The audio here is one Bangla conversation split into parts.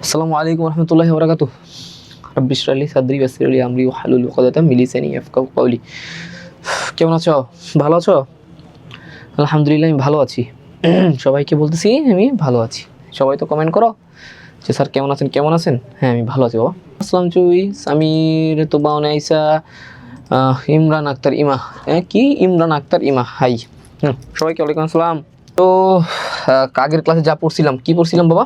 আসসালামু আলাইকুম রহমতুল্লাহি ওয়া বারাকাতুহু। রাব্বি ইশরাহ লি সাদরি ওয়াসসির লি আমরি ওয়াহলুল উকদাতাম মিন লিসানি ইয়াফকাহু কাওলি। কেমন আছো? ভালো আছো? আলহামদুলিল্লাহ আমি ভালো আছি। সবাইকে বলতেছি আমি ভালো আছি। সবাই তো কমেন্ট করো যে স্যার কেমন আছেন, কেমন আছেন? হ্যাঁ আমি ভালো আছি বাবা। আসসালাম চুই, সামির, তোবা, নাইসা, ইমরান আক্তার ইমা। কি ইমরান আক্তার ইমা, হাই। সবাইকে ওয়ালাইকুম আসসালাম। তো আগের ক্লাসে যা পড়ছিলাম, কি পড়ছিলাম বাবা?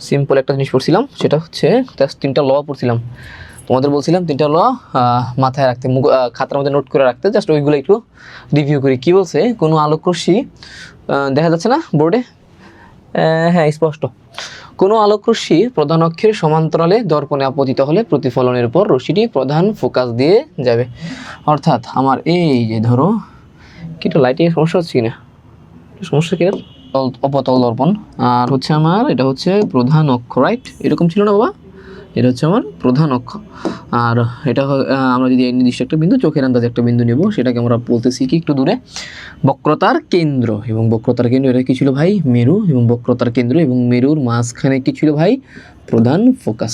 সিম্পল একটা জিনিস পড়ছিলাম, সেটা হচ্ছে জাস্ট 3টা ল পড়ছিলাম। তোমাদের বলছিলাম 3টা ল মাথায় রাখতে, খাতার মধ্যে নোট করে রাখতে। জাস্ট ওইগুলো একটু রিভিউ করি। কি বলছে? কোনো আলোকরশ্মি দেখা যাচ্ছে না বোর্ডে? হ্যাঁ স্পষ্ট। কোনো আলোকরশ্মি প্রধান অক্ষের সমান্তরালে দর্পণে আপতিত হলে প্রতিফলনের পর রশ্মিটি প্রধান ফোকাস দিয়ে যাবে। অর্থাৎ আমার এই যে ধরো কি একটা লাইটিং সমস্যা হচ্ছে কিনা, সমস্যা কিনা, অপতল দর্পণ, আর হচ্ছে আমার এটা হচ্ছে প্রধান অক্ষ, রাইট? এরকম ছিল না বাবা? এটা হচ্ছে আমার প্রধান অক্ষ। আর এটা আমরা যদি এই নির্দিষ্ট একটা বিন্দু, চোখের আন্দাজে একটা বিন্দু নেব, সেটাকে আমরা বলতেছি কি একটু দূরে বক্রতার কেন্দ্র। এবং বক্রতার কেন্দ্র এটা কি ছিল ভাই? মেরু। এবং বক্রতার কেন্দ্র এবং মেরুর মাঝখানে কি ছিল ভাই? প্রধান ফোকাস।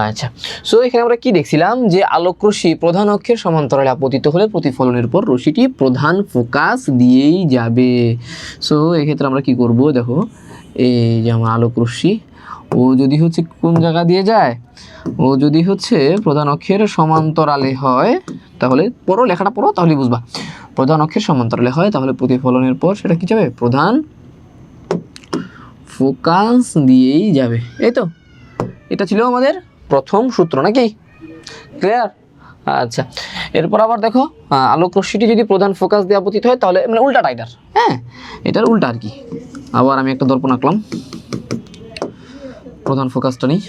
আচ্ছা, সো এখানে আমরা কি দেখছিলাম যে আলোকরশ্মি প্রধান অক্ষের সমান্তরালে আপতিত হলে প্রতিফলনের পর রশ্মিটি প্রধান ফোকাস দিয়েই যাবে। সো এক্ষেত্রে আমরা কি করব? দেখো এই যে আমার আলোকরশ্মি, ও যদি হচ্ছে কোন জায়গা দিয়ে যায়, ও যদি হচ্ছে প্রধান অক্ষের সমান্তরালে হয়, তাহলে পড়ো, লেখাটা পড়ো তাহলে বুঝবা। প্রধান অক্ষের সমান্তরালে হয় তাহলে প্রতিফলনের পর সেটা কি যাবে? প্রধান ফোকাস দিয়েই যাবে। এই তো, এটা ছিল আমাদের প্রথম সূত্র, নাকি? ক্লিয়ার? আচ্ছা, এরপর আবার দেখো আলোক রশ্মিটি যদি প্রধান ফোকাস দিয়ে আপতিত হয় তাহলে মানে উল্টাটা এটার, হ্যাঁ এটার উল্টা আর কি। আবার আমি একটা দর্পণ আঁকলাম, প্রধান ফোকাসটা নেই,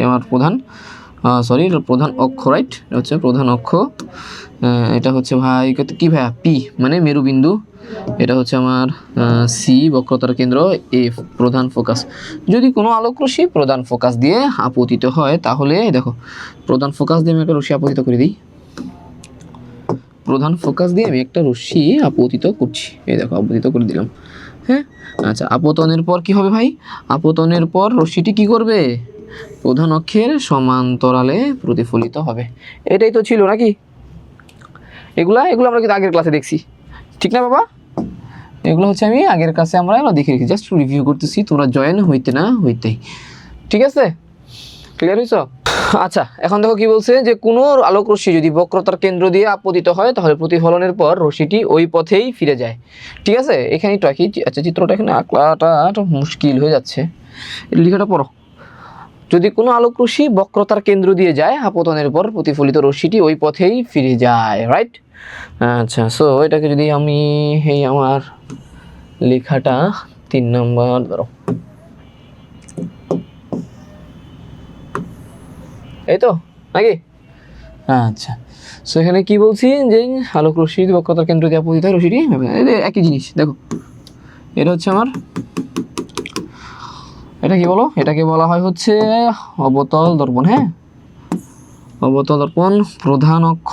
আমার প্রধান প্রধান অক্ষ, রাইট? এটা হচ্ছে প্রধান অক্ষ। এটা হচ্ছে ভাই কি ভাইয়া? পি মানে মেরুবিন্দু। এটা হচ্ছে আমার সি বক্রতার কেন্দ্র, এফ প্রধান ফোকাস। যদি কোনো আলোকরশ্মি প্রধান ফোকাস দিয়ে আপতিত হয় তাহলে দেখো প্রধান ফোকাস দিয়ে আমি একটা রশ্মি আপতিত করে দিই। প্রধান ফোকাস দিয়ে আমি একটা রশ্মি আপতিত করছি, এই দেখো আপতিত করে দিলাম। হ্যাঁ আচ্ছা, আপতনের পর কি হবে ভাই? আপতনের পর রশ্মিটি কি করবে? প্রধান অক্ষের সমান্তরালে প্রতিফলিত হবে। এটাই তো ছিল নাকি? এগুলো আমরা কিন্তু আগের ক্লাসে দেখছি, ঠিক না বাবা? এগুলো হচ্ছে আমি আগের ক্লাসে আমরা দেখে রেখেছি, জাস্ট রিভিউ করতেছি, তোমরা জয়েন হইতে না হইতেই। ঠিক আছে, ক্লিয়ার হয়েছ? আচ্ছা, এখন দেখো কি বলছে যে কোনো আলোক রশ্মি যদি বক্রতার কেন্দ্র দিয়ে আপতিত হয় তাহলে প্রতিফলনের পর রশ্মিটি ওই পথেই ফিরে যায়। ঠিক আছে, এখানে একটু আঁকি। আচ্ছা, চিত্রটা এখানে আঁকলাটা মুশকিল হয়ে যাচ্ছে, লেখাটা পড়ো। যদি কোনো আলোক রশ্মি বক্রতার কেন্দ্র দিয়ে যায়, আপতনের পর প্রতিফলিত রশ্মিটি ওই পথেই ফিরে যায়, রাইট? আচ্ছা, সো এটাকে যদি আমি এই আমার লেখাটা 3 নম্বর ধরো, এই তো নাকি? আচ্ছা, সো এখানে কি বলছি যে আলোক রশ্মি বক্রতার কেন্দ্র দিয়ে আপতিত হয়, রশ্মিটি একই জিনিস। দেখো এটা হচ্ছে আমার, এটা কি বলো? এটাকে বলা হয় হচ্ছে অবতল দর্পণ। হ্যাঁ, অবতল দর্পণ, প্রধান অক্ষ,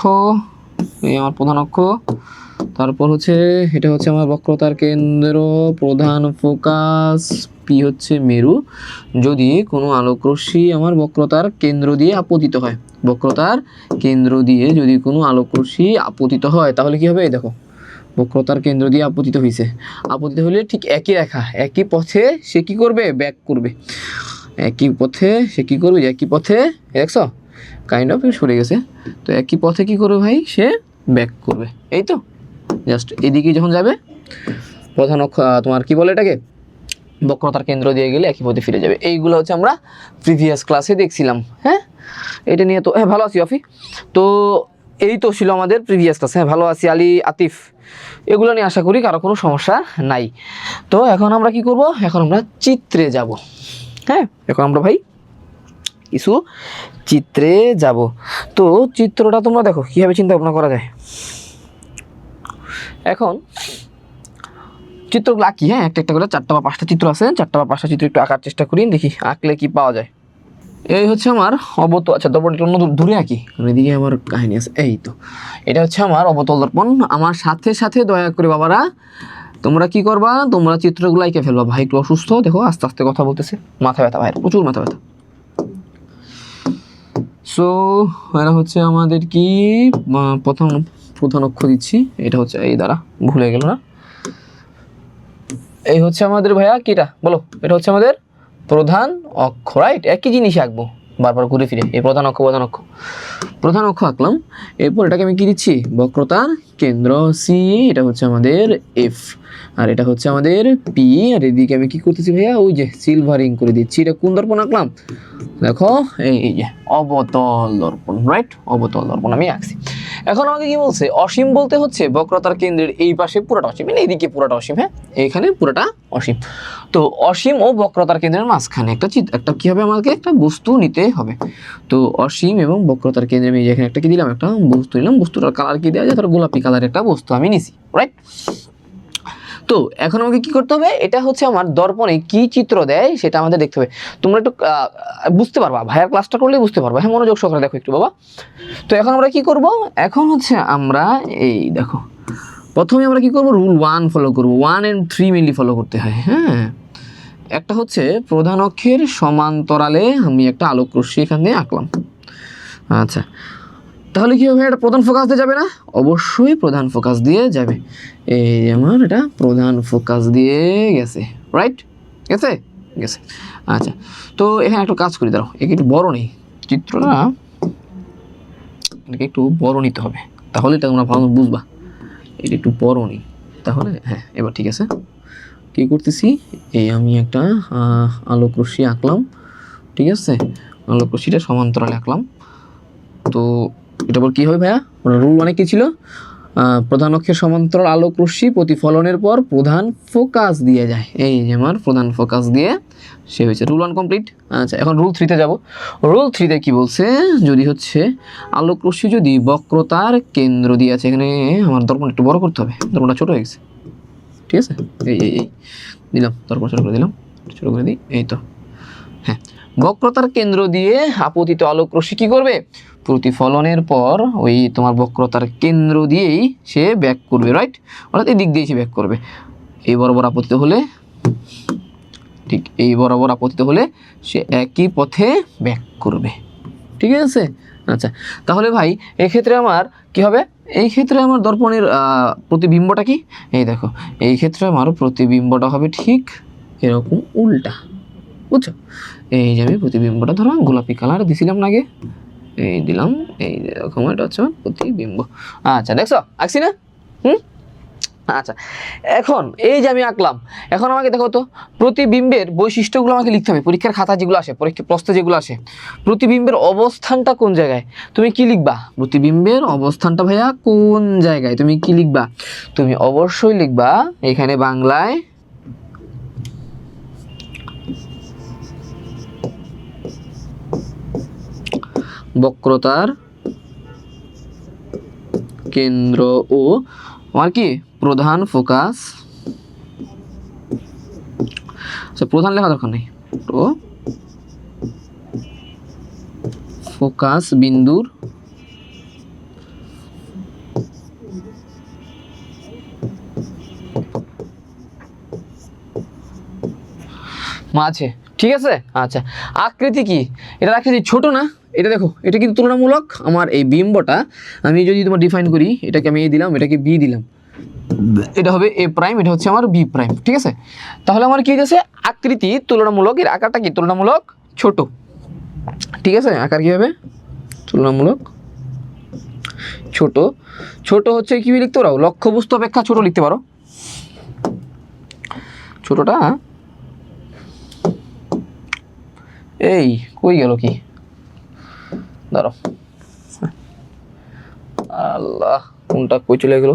এই আমার প্রধান অক্ষ। তারপর হচ্ছে এটা হচ্ছে আমার বক্রতার কেন্দ্র, প্রধান ফোকাস, পি হচ্ছে মেরু। যদি কোনো আলোক রশ্মি আমার বক্রতার কেন্দ্র দিয়ে আপতিত হয়, বক্রতার কেন্দ্র দিয়ে যদি কোনো আলোক রশ্মি আপতিত হয় তাহলে কি হবে? দেখো বক্রতার কেন্দ্র দিয়ে আপতিত হয়েছে, আপতিত হলে ঠিক একই রেখা, একই পথে সে কি করবে? ব্যাক করবে। একই পথে সে কি করবে? একই পথে, দেখছো কাইন্ড অফ সরে গেছে, তো একই পথে কি করবে ভাই? সে ব্যাক করবে। এই তো, জাস্ট এদিকে যখন যাবে প্রধান অক্ষ, তোমার কি বলে এটাকে, বক্রতার কেন্দ্র দিয়ে গেলে একই পথে ফিরে যাবে। এইগুলো হচ্ছে আমরা প্রিভিয়াস ক্লাসে দেখছিলাম। হ্যাঁ, এটা নিয়ে তো হ্যাঁ ভালো আছি অফি। তো এই তো ছিল আমাদের প্রিভিয়াস ক্লাস। হ্যাঁ ভালো আছি আলী, আতিফ, এগুলো নিয়ে আশা করি কারো কোনো সমস্যা নাই। তো এখন আমরা কি করব? এখন আমরা চিত্রে যাব। হ্যাঁ, এখন আমরা ভাই কিছু চিত্রে যাব। তো চিত্রটা তোমরা দেখো কীভাবে চিন্তা ভাবনা করা যায়। এখন চিত্রগুলো আঁকি। হ্যাঁ, একটা একটা করে 4টা বা 5টা চিত্র আছে, 4টা বা 5টা চিত্র একটু আঁকার চেষ্টা করি, দেখি আঁকলে কি পাওয়া যায়। এই হচ্ছে আমার অবতল, আচ্ছা দর্পণটা অন্য দূরে আঁকি, এদিকে আমার কাহিনী আছে। এই তো, এটা হচ্ছে আমার অবতল দর্পণ। আমার সাথে সাথে দয়া করে বাবারা তোমরা কি করবা, তোমরা চিত্রগুলো এঁকে ফেলবা। ভাই একটু অসুস্থ, দেখো আস্তে আস্তে কথা বলতেছে, মাথা ব্যথা ভাইয়ের, প্রচুর মাথা ব্যথা। সো এরা হচ্ছে আমাদের কি প্রথম প্রধান অক্ষর দিচ্ছি, এটা হচ্ছে এই দ্বারা ভুলে গেল না, এই হচ্ছে আমাদের ভাইয়া কিটা বলো, এটা হচ্ছে আমাদের প্রধান অক্ষ, রাইট? একই জিনিস আঁকবো বারবার ঘুরে ফিরে, এই প্রধান অক্ষ প্রধান অক্ষ আঁকলাম। এরপর এটাকে আমি কি দিচ্ছি, বক্রতার কেন্দ্র সি, এটা হচ্ছে আমাদের এফ, আর এটা হচ্ছে আমাদের পি, আর এদিকে আমি কি করতেছি ভাইয়া, ওই যে সিলভারিং করে দিচ্ছি। এটা কোন দর্পণ আঁকলাম, দেখো এই যে অবতল দর্পণ, রাইট? অবতল দর্পণ আমি আঁকছি। এখন আমাকে কি বলছে, অসীম বলতে হচ্ছে বক্রতার কেন্দ্রের এই পাশে পুরোটা অসীম, মানে এইদিকে পুরোটা অসীম, হ্যাঁ এইখানে পুরোটা অসীম। তো অসীম ও বক্রতার কেন্দ্রের মাঝখানে একটা কি হবে, আমাকে একটা বস্তু নিতে হবে। তো অসীম এবং বক্রতার কেন্দ্রে আমি এখানে একটা কি দিলাম, একটা বস্তু নিলাম। বস্তুটার কালার কি দেওয়া যায়, ধরো গোলাপি কালারের একটা বস্তু আমি নিছি, রাইট? তো এখন আমাকে কি করতে হবে, এটা হচ্ছে আমার দর্পণে কি চিত্র দেয় সেটা আমাদের দেখতে হবে। তোমরা একটু বুঝতে পারবা, ভাইয়ার ক্লাসটা করলেই বুঝতে পারবা, হ্যাঁ মনোযোগ সহকারে দেখো একটু বাবা। তো এখন আমরা কি করব, এখন হচ্ছে আমরা এই দেখো প্রথমে আমরা কি করব, রুল 1 ফলো করব। 1 and 3 মেনলি ফলো করতে হয়, হ্যাঁ। একটা হচ্ছে প্রধান অক্ষের সমান্তরালে আমি একটা আলোক রশ্মি এখানে আঁকলাম। আচ্ছা, তাহলে কি হবে, এটা প্রধান ফোকাস দিয়ে যাবে না? অবশ্যই প্রধান ফোকাস দিয়ে যাবে। এই আমার এটা প্রধান ফোকাস দিয়ে গেছে, রাইট? গেছে গেছে। আচ্ছা, তো এখানে একটা কাজ করি, দাঁড়াও একে একটু বড় নেই, চিত্রটা এটাকে একটু বড় নিতে হবে, তাহলে এটা তোমরা ভালো বুঝবা। এটা একটু বড় নেই, তাহলে হ্যাঁ এবার ঠিক আছে। কী করতেছি, এই আমি একটা আলোক রশ্মি আঁকলাম, ঠিক আছে? আলোক রশ্মিটা সমান্তরালে আঁকলাম। তো এটা বল কী হবে ভাইয়া, রুল মানে কী ছিল, প্রধান অক্ষের সমান্তরাল আলোক রশ্মি প্রতিফলনের পর প্রধান ফোকাস দিয়ে যায়। এই যে আমার প্রধান ফোকাস দিয়ে সে হয়েছে, রুল 1 কমপ্লিট। আচ্ছা, এখন রুল 3-তে যাব। রুল 3-তে কি বলছে, যদি হচ্ছে আলোক রশ্মি যদি বক্রতার কেন্দ্র দিয়ে আছে, এখানে আমার দর্পণ একটু বড় করতে হবে, দর্পণটা ছোটো হয়ে গেছে, ঠিক আছে? এই দিলাম, দর্পণ ছোটো করে দিলাম, ছোটো করে দিই, এই তো হ্যাঁ। বক্রতার কেন্দ্র দিয়ে আপতিত আলোক রশ্মি কী করবে, প্রতিফলনের পর ওই তোমার বক্রতার কেন্দ্র দিয়েই সে ব্যাক করবে, রাইট? অর্থাৎ এই দিক দিয়ে সে ব্যাক করবে। এই বরাবর আপতিত হলে, ঠিক এই বরাবর আপতিত হলে সে একই পথে ব্যাক করবে, ঠিক আছে? আচ্ছা, তাহলে ভাই এক্ষেত্রে আমার কি হবে, এই ক্ষেত্রে আমার দর্পণের প্রতিবিম্বটা কি, এই দেখো এই ক্ষেত্রে আমার প্রতিবিম্বটা হবে ঠিক এরকম উল্টা, বুঝছো? এই যে আমি প্রতিবিম্বটা ধরো গোলাপি কালার দিছিলাম না আগে, এই দিলাম, এই এরকম এটা হচ্ছে প্রতিবিম্ব। আচ্ছা, দেখছো আঁকছি না? আচ্ছা, এখন এই যে আমি আঁকলাম, এখন আমাকে দেখো তো প্রতিবিম্বের বৈশিষ্ট্যগুলো আমাকে লিখতে হবে। পরীক্ষার খাতা যেগুলো আসে, পরীক্ষার প্রশ্নে যেগুলো আসে, প্রতিবিম্বের অবস্থানটা কোন জায়গায়, তুমি কি লিখবা? প্রতিবিম্বের অবস্থানটা ভাইয়া কোন জায়গায়, তুমি কি লিখবা? তুমি অবশ্যই লিখবা এখানে বাংলায় বক্রতার কেন্দ্র ও আমার কি প্রধান ফোকাস, প্রধান লেখা দরকার নেই, তো ফোকাস বিন্দুর মাঝে, ঠিক আছে? আচ্ছা, আকৃতি কি, এটা আকৃতি ছোট না, এটা দেখো এটা কিন্তু তুলনামূলক আমার এই বিম্বটা, আমি যদি তোমার ডিফাইন করি, এটাকে আমি এ দিলাম, এটাকে বি দিলাম, এটা হবে এ প্রাইম, এটা হচ্ছে আমার বি প্রাইম, ঠিক আছে? তাহলে আমার কি হয়েছে, আকৃতি তুলনামূলক, এর আকারটা কি তুলনামূলক ছোট, ঠিক আছে? আকার কি হবে তুলনামূলক ছোট। ছোট হচ্ছে কি লিখতে পারো, লক্ষ্যবস্তু অপেক্ষা ছোট লিখতে পারো, ছোটটা এই কই গেল কি, দাঁড়াও, আল্লাহ কোনটা কই চলে গেল,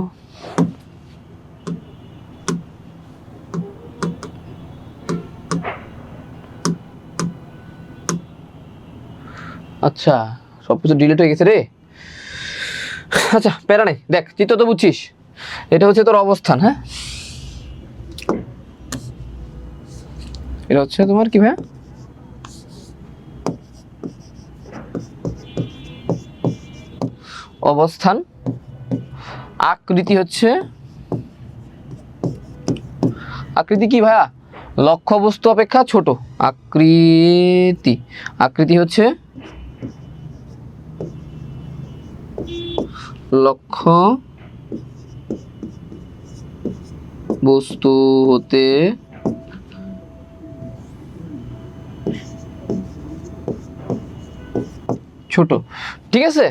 আচ্ছা সব কিছু ডিলিট হয়ে গেছে রে। আচ্ছা প্যারা নেই, দেখ চিত্র তো বুঝছিস, এটা হচ্ছে তোর অবস্থান, হ্যাঁ এটা হচ্ছে তোমার কি ভাইয়া, অবস্থান। আকৃতি হচ্ছে আকৃতি কি ভাইয়া? লক্ষ্যবস্তু অপেক্ষা ছোট। আকৃতি, আকৃতি হচ্ছে লক্ষ্য বস্তু হতে ছোট, ঠিক আছে।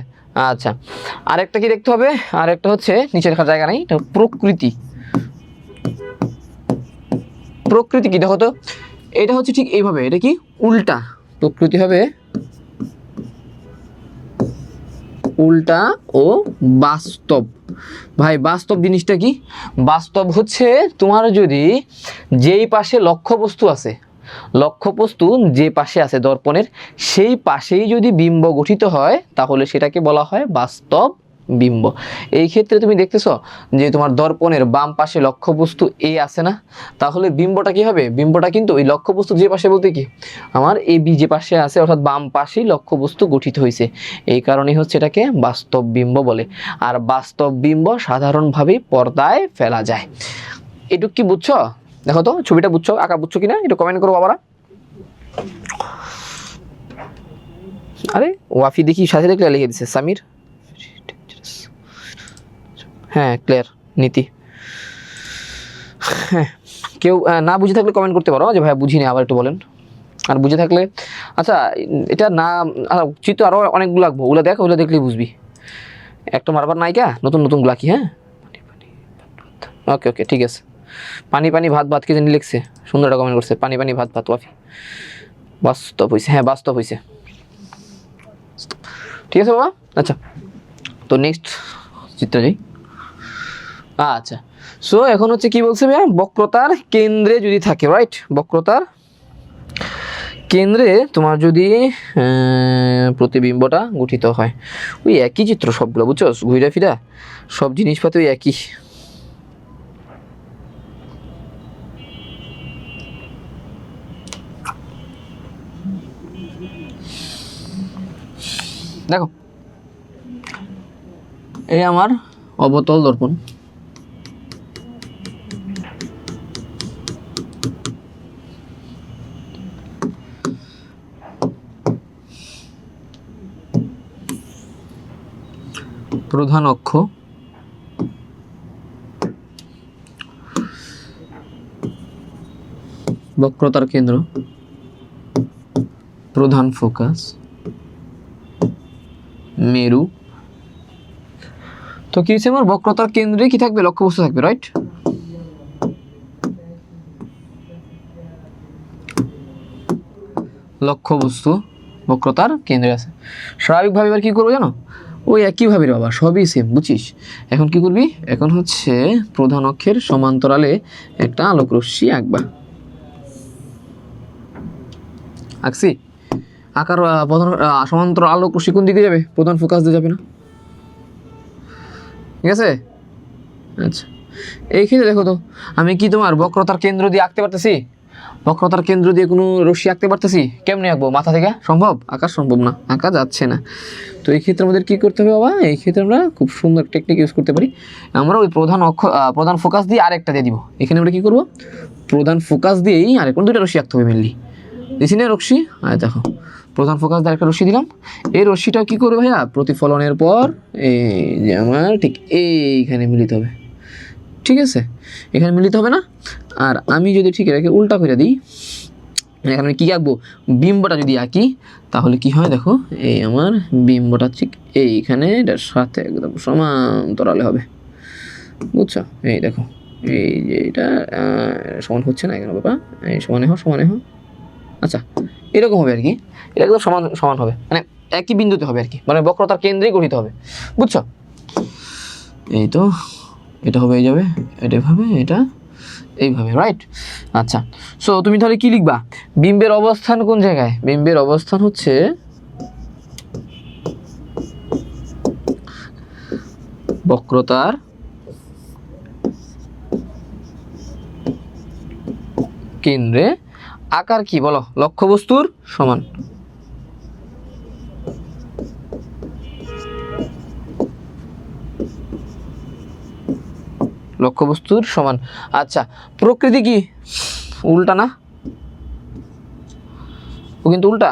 আচ্ছা, আরেকটা কি দেখতে হবে? আরেকটা হচ্ছে নিচে লেখার জায়গা নেই, এটা প্রকৃতি। প্রকৃতি কি দেখো তো, এটা হচ্ছে ঠিক এইভাবে, এটা কি উল্টা, প্রকৃতি হবে উল্টা ও বাস্তব। ভাই বাস্তব জিনিসটা কি? বাস্তব হচ্ছে তোমার যদি যেই পাশে লক্ষ্যবস্তু আছে, লক্ষ্যবস্তু যে পাশে আছে দর্পণের, সেই পাশেই যদি বিম্ব গঠিত হয় তাহলে সেটাকে বলা হয় বাস্তব বিম্ব। এই ক্ষেত্রে তুমি দেখতেছো যে তোমার দর্পণের বাম পাশে লক্ষ্যবস্তু এ আছে না, তাহলে বিম্বটা কি হবে? বিম্বটা কিন্তু ওই লক্ষ্যবস্তু যে পাশে বলতে কি আমার এ বি যে পাশে আছে, অর্থাৎ বাম পাশেই লক্ষ্যবস্তু গঠিত হয়েছে, এই কারণেই হচ্ছে এটাকে বাস্তব বিম্ব বলে। আর বাস্তব বিম্ব সাধারণভাবেই পর্দায় ফেলা যায়। এটুক কি বুঝছো? দেখো তো ছবিটা বুঝছো, আঁকা বুঝছো কিনা একটু কমেন্ট করো বাবারা। আরে ওয়াফি দেখি সাথে ক্লিয়ার লিখে দিচ্ছে, সামির হ্যাঁ ক্লিয়ার, নীতি হ্যাঁ। কেউ না বুঝে থাকলে কমেন্ট করতে পারো যে ভাই বুঝিনি, আবার একটু বলেন। আর বুঝে থাকলে আচ্ছা, এটা না চিত্র আরও অনেকগুলো লাগবো, ওগুলো দেখ, ওগুলো দেখলেই বুঝবি। একটা মারবার নায়িকা নতুন নতুন গুলা কি, হ্যাঁ ওকে ওকে ঠিক আছে। পানি পানি ভাত ভাত কে জানি লিখছে, সুন্দর একটা কমেন্ট করছে, পানি পানি ভাত ভাত ওয়াফি। বাস্তব হয়েছে, হ্যাঁ বাস্তব হয়েছে, ঠিক আছে বাবা। আচ্ছা তো নেক্সট চিত্র যাই। আচ্ছা সো এখন হচ্ছে কি বলছে ভাইয়া, বক্রতার কেন্দ্রে যদি থাকে, রাইট, বক্রতার কেন্দ্রে তোমার যদি প্রতিবিম্বটা গঠিত হয়, ওই একই চিত্র সবগুলো, বুঝছো, ঘুরা ফিরা সব জিনিসপাতি ওই একই। দেখো এই আমার অবতল দর্পণ, প্রধান অক্ষ, বক্রতার কেন্দ্র, প্রধান ফোকাস, মেরু। তো কি হচ্ছে আমার বক্রতার কেন্দ্রে কি থাকবে? লক্ষ্যবস্তু থাকবে, রাইট। লক্ষ্যবস্তু বক্রতার কেন্দ্রে আছে। স্বাভাবিকভাবে এবার কি করবো জানো, ওই একইভাবে বাবা, সবই সেম, বুঝছিস। এখন কি করবি, এখন হচ্ছে প্রধান অক্ষের সমান্তরালে একটা আলোক রশ্মি আঁকবা। আঁকছি, আঁকার প্রধান সমান্তরাল আলোক রশ্মি কোন দিকে যাবে? প্রধান ফোকাস দিয়ে যাবে না, ঠিক আছে। আচ্ছা এই ক্ষেত্রে দেখো তো আমি কি তোমার বক্রতার কেন্দ্র দিয়ে আঁকতে পারতেছি? বক্রতার কেন্দ্র দিয়ে কোনো রশ্মি আঁকতে পারতেছি? কেমনে আঁকবো? মাথা থেকে সম্ভব? আঁকা সম্ভব না, আঁকা যাচ্ছে না। তো এই ক্ষেত্রে আমাদের কী করতে হবে বাবা? এই ক্ষেত্রে আমরা খুব সুন্দর টেকনিক ইউজ করতে পারি। আমরা ওই প্রধান ফোকাস দিয়ে আরেকটা দিয়ে দিব। এখানে আমরা কী করবো, প্রধান ফোকাস দিয়েই আরেকটা, দুইটা রশ্মি আঁকতে হবে মেনলি, দিছি না রশ্মি। আর দেখো প্রধান ফোকাস দিয়ে একটা রশ্মি দিলাম, এই রশ্মিটাও কী করবে ভাইয়া, প্রতিফলনের পর এই যে আমার ঠিক এইখানে মিলিত হবে, ঠিক আছে, এখানে মিলিত হবে না। আর আমি যদি ঠিক এটাকে উল্টা করে দিই, এখানে আমি কী আঁকবো, বিম্বটা যদি আঁকি তাহলে কি হয় দেখো, এই আমার বিম্বটা ঠিক এইখানে এটার সাথে একদম সমান্তরালে হবে, বুঝছো। এই দেখো এই যে এটা সমান হচ্ছে না এখানে বাবা, এই সমানে হো। আচ্ছা এরকম হবে আর কি, এটা একদম সমান সমান হবে, মানে একই বিন্দুতে হবে আর কি, মানে বক্রতার কেন্দ্রেই গঠিত হবে, বুঝছো। এই তো এটা হবে, এই যাবে এটা এভাবে, এটা এইভাবে, রাইট। আচ্ছা সো তুমি তাহলে কি লিখবা, বিম্বের অবস্থান কোন জায়গায়? বিম্বের অবস্থান হচ্ছে বক্রতার কেন্দ্রে, আকার কি বলো, লক্ষ্যবস্তুর সমান। লক্ষ্যবস্তুর সমান। আচ্ছা, প্রকৃতি কি উল্টা না? ও কিন্তু উল্টা,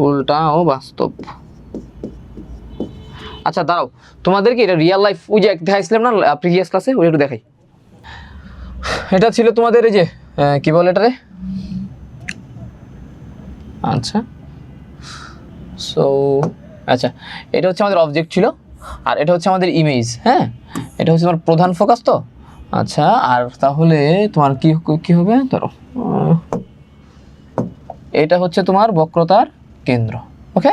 উল্টা ও বাস্তব। আচ্ছা দাঁড়াও, তোমাদেরকে এটা রিয়েল লাইফ ওই যে দেখাইছিলাম না প্রিভিয়াস ক্লাসে, ওই একটু দেখাই। এটা ছিল তোমাদের এই যে কি বলে এটারে, আচ্ছা সো আচ্ছা এটা হচ্ছে আমাদের অবজেক্ট ছিল, আর এটা হচ্ছে আমাদের ইমেজ। হ্যাঁ, এটা হচ্ছে তোমার প্রধান ফোকাস তো। আচ্ছা, আর তাহলে তোমার কি কি হবে ধরো, এটা হচ্ছে তোমার বক্রতার কেন্দ্র। ওকে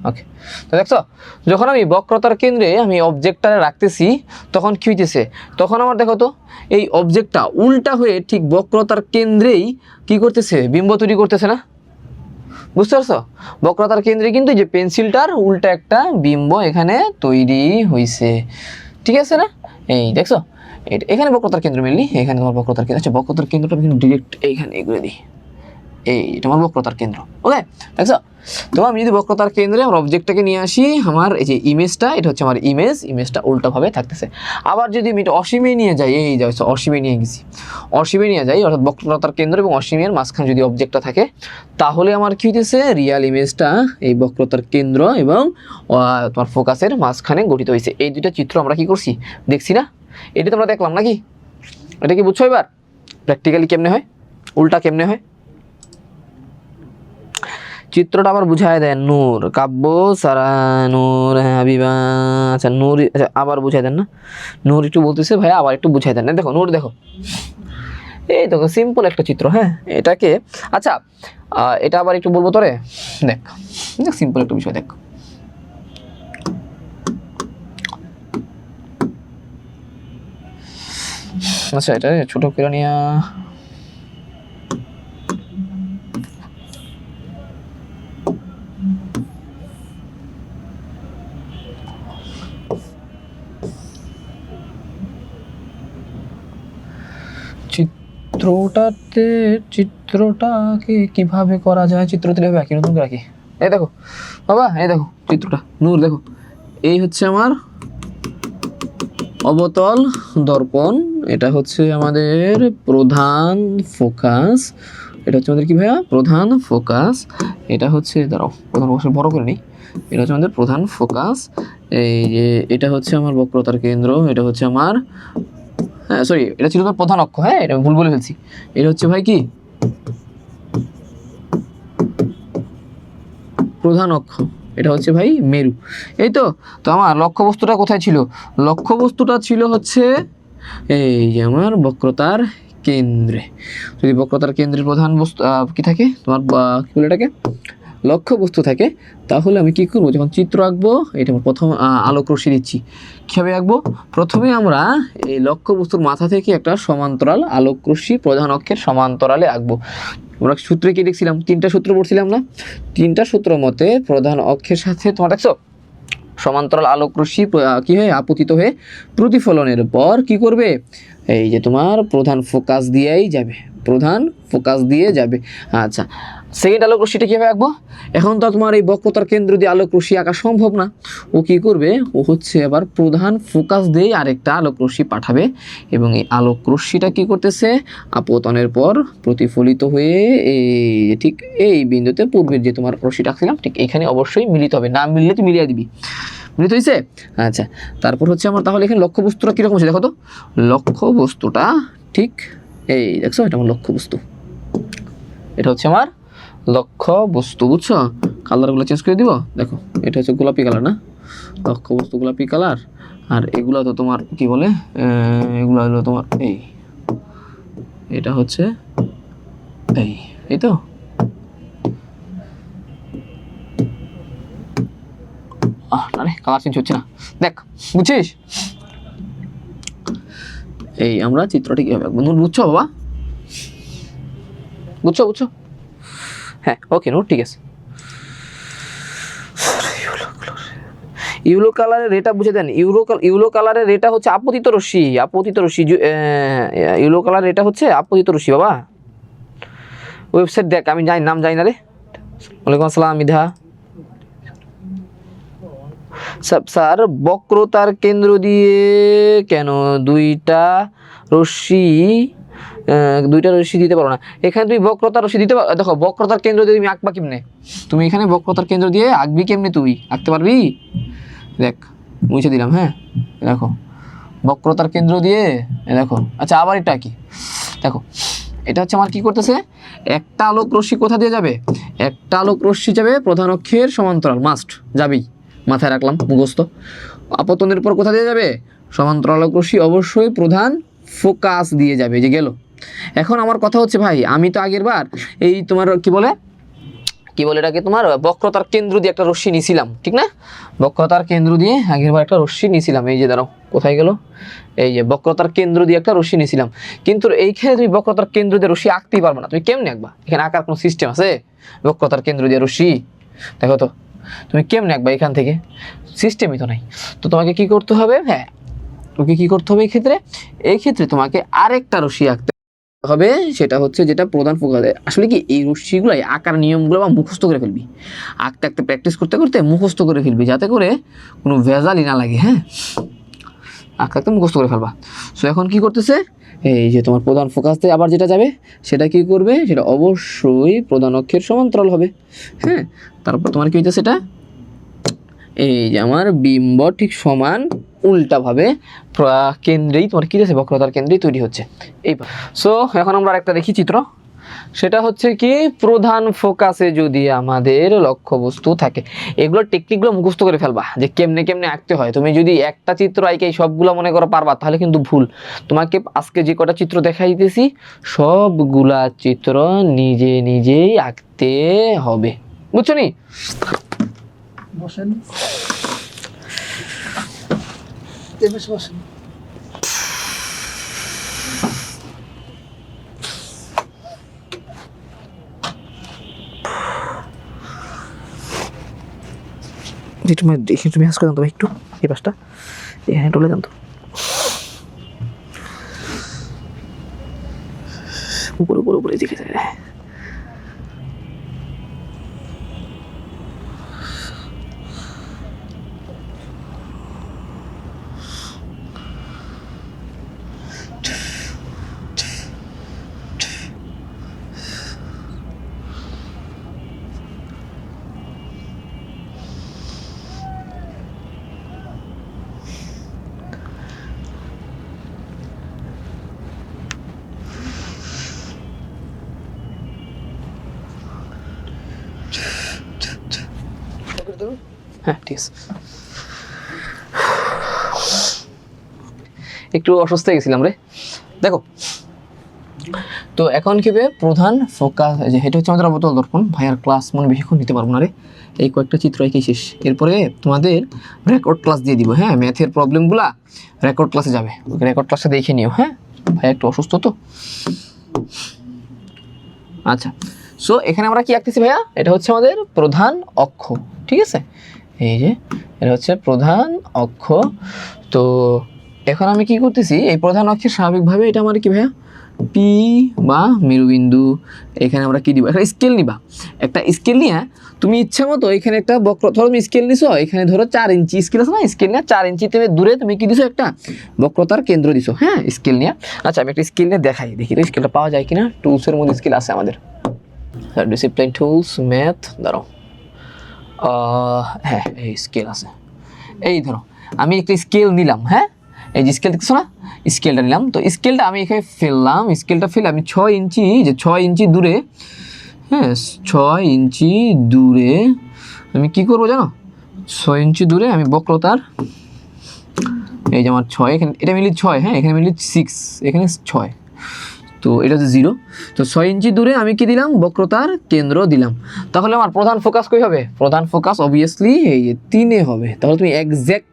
ওকে, তো দেখছো যখন আমি বক্রতার কেন্দ্রে আমি অবজেক্টটা রাখতেছি তখন কি হইতেছে, তখন আমার দেখো তো এই অবজেক্টটা উল্টা হয়ে ঠিক বক্রতার কেন্দ্রেই কি করতেছে, বিম্ব তৈরি করতেছে না? বুঝতে পারছো? বক্রতার কেন্দ্রে কিন্তু যে পেন্সিলটার উল্টা একটা বিম্ব এখানে তৈরি হয়েছে, ঠিক আছে না? এই দেখছো এখানে বক্রতার কেন্দ্র মেনলি, এখানে তোমার বক্রতার কেন্দ্র। আচ্ছা, বক্রতার কেন্দ্রটা আমি কিন্তু ডিরেক্ট এইখানে এগুলো দিই, এই এটা আমার বক্রতার কেন্দ্র। ওকে, দেখছো? তো আমি যদি বক্রতার কেন্দ্রে আমার অবজেক্টটাকে নিয়ে আসি, আমার এই যে ইমেজটা, এটা হচ্ছে আমার ইমেজটা উল্টাভাবে থাকতেছে। আবার যদি আমি এটা অসীমে নিয়ে যাই, এই যাই অসীমে নিয়ে গেছি, অসীমে নিয়ে যাই, অর্থাৎ বক্রতার কেন্দ্র এবং অসীমের মাঝখানে যদি অবজেক্টটা থাকে, তাহলে আমার কি হইতেছে, রিয়াল ইমেজটা এই বক্রতার কেন্দ্র এবং তোমার ফোকাসের মাঝখানে গঠিত হয়েছে। এই দুইটা চিত্র আমরা কি করছি, দেখছি না? এটা তোমরা দেখলাম নাকি? এটা কি বুঝছো এবার প্র্যাকটিক্যালি কেমনে হয়, উল্টা কেমনে হয়? চিত্রটা আবার বুঝায় দেন নূর, কাব্য সারা নূর, হাবিবা। আচ্ছা নূর, আচ্ছা আবার বুঝাই দেন না, নূর একটু বলতেছে ভাইয়া আবার একটু বুঝাই দেন না। দেখো নূর, দেখো এই দেখো সিম্পল একটা চিত্র। হ্যাঁ, এটাকে আচ্ছা এটা আবার একটু বলবো তোরে, দেখ দেখ সিম্পল একটা বিষয় দেখ। আচ্ছা এটা ছোট করে নিয়া, চিত্রটাকে কিভাবে করা যায়, চিত্র তুলে রাখি, নতুন করে রাখি। এই দেখো বাবা, এই দেখো চিত্রটা, নূর দেখো, এই হচ্ছে আমার অবতল দর্পণ, এটা হচ্ছে আমাদের প্রধান ফোকাস, এটা হচ্ছে আমাদের কি ভাইয়া, প্রধান ফোকাস। এটা হচ্ছে দাঁড়াও, প্রধান ফোকাস বড় করে নিই, এটা হচ্ছে আমাদের প্রধান ফোকাস। এই যে এটা হচ্ছে আমার বক্রতার কেন্দ্র, এটা হচ্ছে আমার, হ্যাঁ সরি এটা ছিল তোমার প্রধান অক্ষ, হ্যাঁ এটা ভুল বলে ফেলছি, এটা হচ্ছে ভাই কি প্রধান অক্ষ, এটা হচ্ছে ভাই মেরু। এই তো, তো আমার লক্ষ্যবস্তুটা কোথায় ছিল, লক্ষ্যবস্তুটা ছিল হচ্ছে এই যে আমার বক্রতার কেন্দ্রে। যদি বক্রতার কেন্দ্রের প্রধান বস্তু কি থাকে তোমার, কি বলে এটাকে, লক্ষ্যবস্তু থাকে, তাহলে আমি কি করব, যখন চিত্র আঁকবো, এটা আমার প্রথম আলোক রশ্মি দিচ্ছি, কীভাবে আঁকবো, প্রথমে আমরা এই লক্ষ্যবস্তুর মাথা থেকে একটা সমান্তরাল আলোক রশ্মি প্রধান অক্ষের সমান্তরালে আঁকবো। আমরা সূত্রে কি দেখছিলাম, তিনটা সূত্র পড়ছিলাম না, তিনটা সূত্র মতে প্রধান অক্ষের সাথে তোমার দেখছো সমান্তরাল আলোক রশ্মি কি হয়, আপতিত হয়ে প্রতিফলনের পর কি করবে, এই যে তোমার প্রধান ফোকাস দিয়েই যাবে, প্রধান ফোকাস দিয়ে যাবে। আচ্ছা, সেকেন্ড আলোক রশ্মিটা কীভাবে আঁকবো, এখন তো তোমার এই বক্রতার কেন্দ্র দিয়ে আলোক রশ্মি আঁকা সম্ভব না, ও কি করবে, ও হচ্ছে আবার প্রধান ফোকাস দিয়ে আরেকটা আলোক রশ্মি পাঠাবে, এবং এই আলোক রশ্মিটা কি করতেছে, আপতনের পর প্রতিফলিত হয়ে এই ঠিক এই বিন্দুতে পূর্বের যে তোমার রশ্মিটা আঁকছিলাম ঠিক এখানে অবশ্যই মিলিত হবে, না মিললে তুই মিলিয়ে দিবি, মিলিত হয়েছে? আচ্ছা, তারপর হচ্ছে আমার তাহলে এখানে লক্ষ্যবস্তুটা কীরকম হচ্ছে দেখো তো, লক্ষ্যবস্তুটা ঠিক এই দেখছো, এটা আমার লক্ষ্যবস্তু, এটা হচ্ছে আমার লক্ষ্যবস্তু, বুঝছো? কালারগুলো চেঞ্জ করে দিব, দেখো এটা হচ্ছে গোলাপি কালার না, লক্ষ্যবস্তু গোলাপি কালার, আর এগুলো তো তোমার কি বলে, এগুলো হলো তোমার এই, এটা হচ্ছে এই তো আরে কালার চেঞ্জ হচ্ছে না, দেখ বুঝছিস? এই আমরা চিত্রটি কীভাবে আঁকবো, বুঝছো বাবা, বুঝছো? হ্যাঁ ওকে নোট, ঠিক আছে। ইউলো কালারের রেটা বুঝে দেন, ইউলো কালারের রেটা হচ্ছে আপতিত রশ্মি, ইউলো কালার এটা হচ্ছে আপতিত রশ্মি বাবা। ওয়েবসাইট দেখ, আমি নাম জানি না রে। ওয়ালাইকুম আসসালাম মিধা। স্যার বক্রতার কেন্দ্র দিয়ে কেন দুইটা রশ্মি দিতে পারো না? এখানে তুমি বক্রতার রশ্মি দিতে পারো। দেখো বক্রতার কেন্দ্র দিয়ে তুমি আঁকবা কেমনে? তুমি এখানে বক্রতার কেন্দ্র দিয়ে আঁকবি কেমনে? তুই আঁকতে পারবি? দেখ মুছে দিলাম। হ্যাঁ দেখো বক্রতার কেন্দ্র দিয়ে দেখো। আচ্ছা আবার এটা কি দেখো, এটা হচ্ছে আমার কি করতেছে, একটা আলোক রশ্মি কোথা দিয়ে যাবে? একটা আলোক রশ্মি যাবে প্রধান অক্ষের সমান্তরাল, মাস্ট যাবেই, মাথায় রাখলাম, মুখস্থ। আপতনের পর কোথা দিয়ে যাবে? সমান্তরাল আলোক রশ্মি অবশ্যই প্রধান ফোকাস দিয়ে যাবে, যে গেল। এখন আমার কথা হচ্ছে ভাই, আমি তো আগের বার এই তোমার কি বলে এটাকে, তোমার বক্রতার কেন্দ্র দিয়ে একটা রশ্মি নিয়েছিলাম, ঠিক না? বক্রতার কেন্দ্র দিয়ে আগের বার একটা রশ্মি নিয়েছিলাম। এই যে দাঁড়াও, কোথায় গেল? এই যে বক্রতার কেন্দ্র দিয়ে একটা রশ্মি নিয়েছিলাম, কিন্তু এইখানে তুমি বক্রতার কেন্দ্র দিয়ে রশ্মি আঁকতেই পারবে না। তুমি কেমনে আঁকবা? এখানে আঁকার কোনো সিস্টেম আছে? বক্রতার কেন্দ্র দিয়ে রশ্মি দেখো তো তুমি কেমনে আঁকবা? এখান থেকে সিস্টেমই তো নাই। তো তোমাকে কি করতে হবে? হ্যাঁ তোমাকে কি করতে হবে এই ক্ষেত্রে তোমাকে আরেকটা রশ্মি আঁকতে হবে, সেটা হচ্ছে যেটা প্রধান ফোকাস। আসলে কি এই রশ্মিগুলো আঁকার নিয়মগুলো বা মুখস্থ করে ফেলবি, আঁকতে আঁকতে প্র্যাকটিস করতে করতে মুখস্থ করে ফেলবি, যাতে করে কোনো ভেজালই না লাগে। হ্যাঁ আঁকতে আঁকতে মুখস্থ করে ফেলবা। সো এখন কি করতেছে, এই যে তোমার প্রধান ফোকাস দিয়ে আবার যেটা যাবে সেটা কি করবে? সেটা অবশ্যই প্রধান অক্ষের সমান্তরাল হবে। হ্যাঁ তারপর তোমার কি হইতেছে, সেটা এই যে আমার বিম্ব ঠিক সমান উল্টাভাবে কেন্দ্রেই তোমার কি আছে, বক্রতার কেন্দ্রেই তৈরি হচ্ছে। এই সো এখন আমরা আরেকটা দেখি চিত্র, সেটা হচ্ছে কি প্রধান ফোকাসে যদি আমাদের লক্ষ্যবস্তু থাকে। এগুলোর টেকনিকগুলো মুখস্থ করে ফেলবা, যে কেমনে কেমনে আঁকতে হয়। তুমি যদি একটা চিত্র আঁকে সবগুলো মনে করো পারবা, তাহলে কিন্তু ভুল। তোমাকে আজকে যে কটা চিত্র দেখাই দিতেছি সবগুলা চিত্র নিজে নিজেই আঁকতে হবে, বুঝছো নি? বসেন বসেন। তুমি দেখে তুমি হাস করে জানতো একটু এই পাশটা এখানে টলে জানতো উপরে উপরে উপরে দেখে যায়। হ্যাঁ ঠিক আছে, একটু অসুস্থ হয়ে গেছিলাম রে। দেখো তো এখন কি হবে, প্রধান ফোকাস যে এটা হচ্ছে আমাদের অবতল দর্পণ। ভাইয়ার ক্লাস মনে বেশিক্ষণ নিতে পারবো না রে, এই কয়েকটা চিত্র এঁকেই শেষ। এরপরে তোমাদের রেকর্ড ক্লাস দিয়ে দিব। হ্যাঁ ম্যাথের প্রবলেমগুলা রেকর্ড ক্লাসে যাবে, রেকর্ড ক্লাসে দেখে নিও। হ্যাঁ ভাইয়া একটু অসুস্থ তো। আচ্ছা সো এখানে আমরা কি আঁকতেছি ভাইয়া? এটা হচ্ছে আমাদের প্রধান অক্ষ, ঠিক আছে? এই যে এটা হচ্ছে প্রধান অক্ষ। তো এখন আমি কি করতেছি, এই প্রধান অক্ষের স্বাভাবিকভাবে এটা আমার কি ভাইয়া পি বা মেরুবিন্দু। এখানে আমরা কি দিব, একটা স্কেল নিবা। একটা স্কেল নিয়ে তুমি ইচ্ছা মতো এখানে একটা বক্র, ধরো তুমি স্কেল নিছো, এখানে ধরো 4 ইঞ্চি স্কেল আছে না, স্কেল নিয়ে 4 ইঞ্চি দূরে তুমি কি দিছো, একটা বক্রতার কেন্দ্র দিছো। হ্যাঁ স্কেল নিয়ে। আচ্ছা আমি একটা স্কেল নিয়ে দেখাই, দেখি তো স্কেলটা পাওয়া যায় কিনা। টুলসের মধ্যে স্কেল আছে আমাদের, ডিসিপ্লিন টুলস, ম্যাথ, দাঁড়াও। হ্যাঁ এই স্কেল আছে। এই ধরো আমি একটা স্কেল নিলাম। হ্যাঁ এই যে স্কেল দেখছো না, স্কেলটা নিলাম। তো স্কেলটা আমি এখানে ফেললাম, স্কেলটা ফেলে আমি 6 ইঞ্চি, যে 6 ইঞ্চি দূরে, হ্যাঁ 6 ইঞ্চি দূরে আমি কি করবো জানো, 6 ইঞ্চি দূরে আমি বক্রতার, এই যে আমার 6 এখানে, এটা মিলি 6, হ্যাঁ এখানে মিলি 6, এখানে 6, তো এটা হচ্ছে 0। তো 6 ইঞ্চি দূরে আমি কি দিলাম, বক্রতার কেন্দ্র দিলাম। তাহলে আমার প্রধান ফোকাস কই হবে? প্রধান ফোকাস অবভিয়াসলি এই 3-এ হবে। তাহলে তুমি এক্স্যাক্ট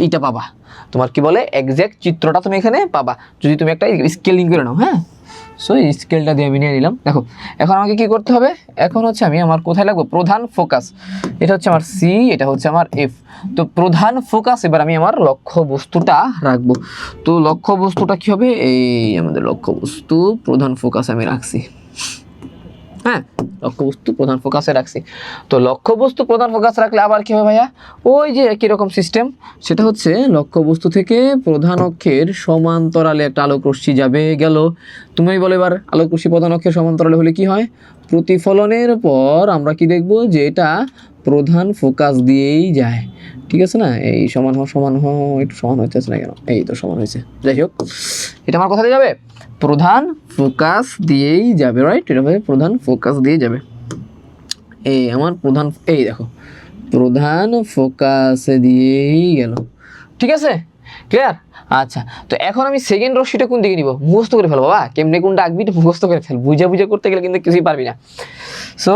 ইটা পাবা, তোমার কি বলে এক্স্যাক্ট চিত্রটা তুমি এখানে পাবা যদি তুমি একটা স্কেলিং করে নাও। হ্যাঁ সো এই স্কেলটা দিয়ে আমি নিয়ে নিলাম। দেখো এখন আমাকে কি করতে হবে, এখন হচ্ছে আমি আমার কোথায় লাগবো, প্রধান ফোকাস। এটা হচ্ছে আমার সি, এটা হচ্ছে আমার এফ। তো প্রধান ফোকাস এবার আমি আমার লক্ষ্য বস্তুটা রাখবো। তো লক্ষ্য বস্তুটা কি হবে, এই আমাদের লক্ষ্য বস্তু প্রধান ফোকাস আমি রাখছি। হ্যাঁ লক্ষ্যবস্তু প্রধান ফোকাসে রাখছি। তো লক্ষ্যবস্তু প্রধান ফোকাস রাখলে আবার কি হবে ভাইয়া, ওই যে একই রকম সিস্টেম, সেটা হচ্ছে লক্ষ্যবস্তু থেকে প্রধান অক্ষের সমান্তরালে একটা আলোক রশ্মি যাবে গেল। তুমি বলো এবার আলোক রশ্মি প্রধান অক্ষের সমান্তরালে হলে কি হয়, প্রতিফলনের পর আমরা কি দেখব যে এটা প্রধান ফোকাস দিয়েই যায়। ঠিক আছে না, এই সমান একটু সমান হইতেছে না কেন, এই তো সমান হয়েছে। যাই হোক, এটা আমার কথা দিয়ে যাবে, প্রধান ফোকাস দিয়েই যাবে, রাইট? এটা হবে প্রধান ফোকাস দিয়ে যাবে। এই আমার প্রধান, এই দেখো প্রধান ফোকাস দিয়েই গেল। ঠিক আছে, ক্লিয়ার? আচ্ছা, তো এখন আমি সেকেন্ড রশ্মিটা কোন দিকে নিব, মুখস্থ করে ফেলবো বাবা, কেমনে কোনটা আঁকবি এটা মুখস্থ করে ফেল, বুঝা করতে গেলে কিন্তু কিছুই পারবি না। সো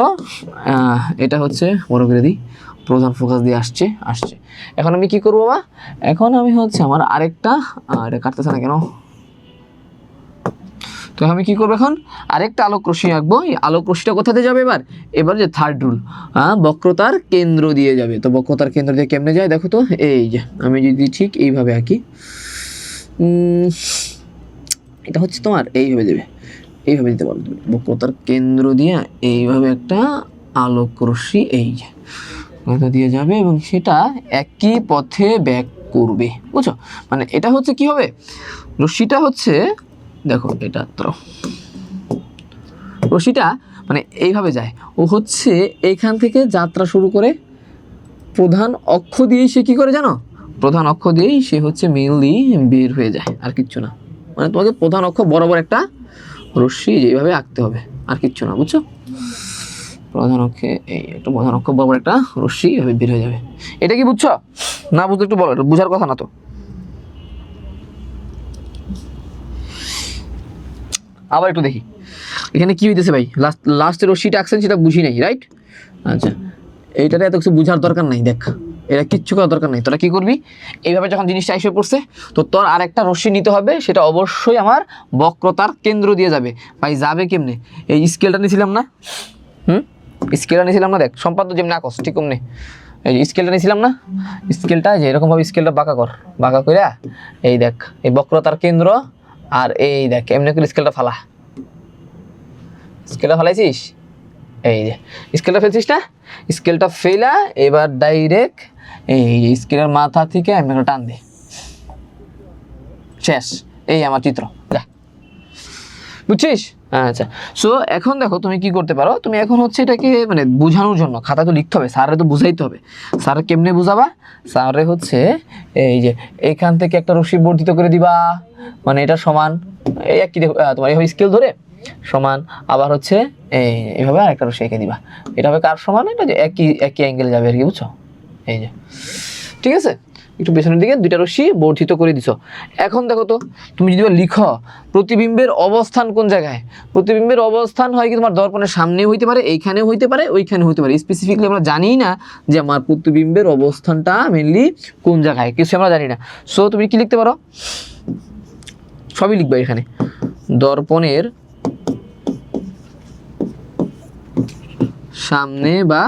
এটা হচ্ছে বড় করে দিই, প্রধান ফোকাস দিয়ে আসছে। এখন আমি কি করবো বাবা, এখন আমি হচ্ছে আমার আরেকটা, এটা কাটতেছে না কেন, তো আমি কি করবো, এখন আরেকটা আলোক রশ্মি আঁকবো। এই আলোক রশ্মিটা কোথাতে যাবে এবার যে থার্ড রুল, বক্রতার কেন্দ্র দিয়ে যাবে। তো বক্রতার কেন্দ্র দিয়ে কেমনে যায় দেখো তো, এই যে আমি যদি ঠিক এইভাবে আঁকি, এটা হচ্ছে তোমার এইভাবে দেবে, এইভাবে দিতে পারো তুমি, বক্রতার কেন্দ্র দিয়ে এইভাবে একটা আলোক রশ্মি এই যে দিয়ে যাবে এবং সেটা একই পথে ব্যাক করবে, বুঝছো? মানে এটা হচ্ছে কি হবে, রশ্মিটা হচ্ছে দেখো, এটা তো রশ্মিটা মানে এইভাবে যায়, ও হচ্ছে এইখান থেকে যাত্রা শুরু করে প্রধান অক্ষ দিয়েই সে কি করে জানো, প্রধান অক্ষ দিয়েই সে হচ্ছে মেইনলি বের হয়ে যায়, আর কিচ্ছু না। মানে তোমাকে প্রধান অক্ষ বরাবর একটা রশ্মি যেভাবে আঁকতে হবে, আর কিচ্ছু না, বুঝছো? প্রধান অক্ষে এই একটা প্রধান অক্ষ বরাবর একটা রশ্মি এভাবে বের হয়ে যাবে। এটা কি বুঝছো? না বুঝলে একটু বলো, বুঝার কথা না তো। আবার একটু দেখি এখানে কি হইতেছে ভাই, লাস্টের রশ্মিটা আঁকছেন সেটা বুঝি নাই, রাইট? আচ্ছা, এইটাতে এত কিছু বুঝার দরকার নাই, দেখ এটা কিচ্ছু করার দরকার নাই। তোরা কি করবি, এইভাবে যখন জিনিসটা এসে পড়ছে, তো তোর আরেকটা রশ্মি নিতে হবে, সেটা অবশ্যই আমার বক্রতার কেন্দ্র দিয়ে যাবে। ভাই যাবে কেমনে, এই স্কেলটা নিয়েছিলাম না, স্কেলটা নিয়েছিলাম না, দেখ সম্পাদ্য যেমনি আঁকস ঠিক অমনি, এই স্কেলটা নিয়েছিলাম না, স্কেলটা যে এরকমভাবে স্কেলটা বাঁকা কইরা এই দেখ এই বক্রতার কেন্দ্র, আর এই দেখ এমনি করে স্কেলটা ফালাইছিস, এই যে স্কেলটা ফেলছিস না, স্কেলটা ফেলা এবার ডাইরেক্ট এই স্কেলের মাথা থেকে আমি একটা টান দিই, শেষ। এই আমার চিত্র, বুঝছিস? আচ্ছা, সো এখন দেখো তুমি কি করতে পারো, তুমি এখন হচ্ছে এটাকে মানে বোঝানোর জন্য খাতা তো লিখতে হবে, স্যারে তো বুঝাইতে হবে। স্যারে কেমনে বুঝাবা, স্যারে হচ্ছে এই যে এখান থেকে একটা রশ্মি বর্ধিত করে দিবা, মানে এটা সমান এই একই তোমার এইভাবে স্কেল ধরে সমান, আবার হচ্ছে এইভাবে আরেকটা রশ্মি এঁকে দিবা, এটা হবে কার সমান, এটা যে একই অ্যাঙ্গেলে যাবে আর কি, বুঝছো? এই যে ঠিক আছে, একটু পেছনের দিকে দুইটা রশ্মি বর্ধিত করে দিছো। এখন দেখো তো তুমি যদি লিখো প্রতিবিম্বের অবস্থান কোন জায়গায়, প্রতিবিম্বের অবস্থান হয় কি তোমার দর্পণের সামনেও হইতে পারে, এইখানেও হইতে পারে, ওইখানেও হইতে পারে। স্পেসিফিকলি আমরা জানি না যে আমার প্রতিবিম্বের অবস্থানটা মেনলি কোন জায়গায়, কিছু আমরা জানি না। সো তুমি কি লিখতে পারো, সবই লিখবে এখানে, দর্পণের সামনে বা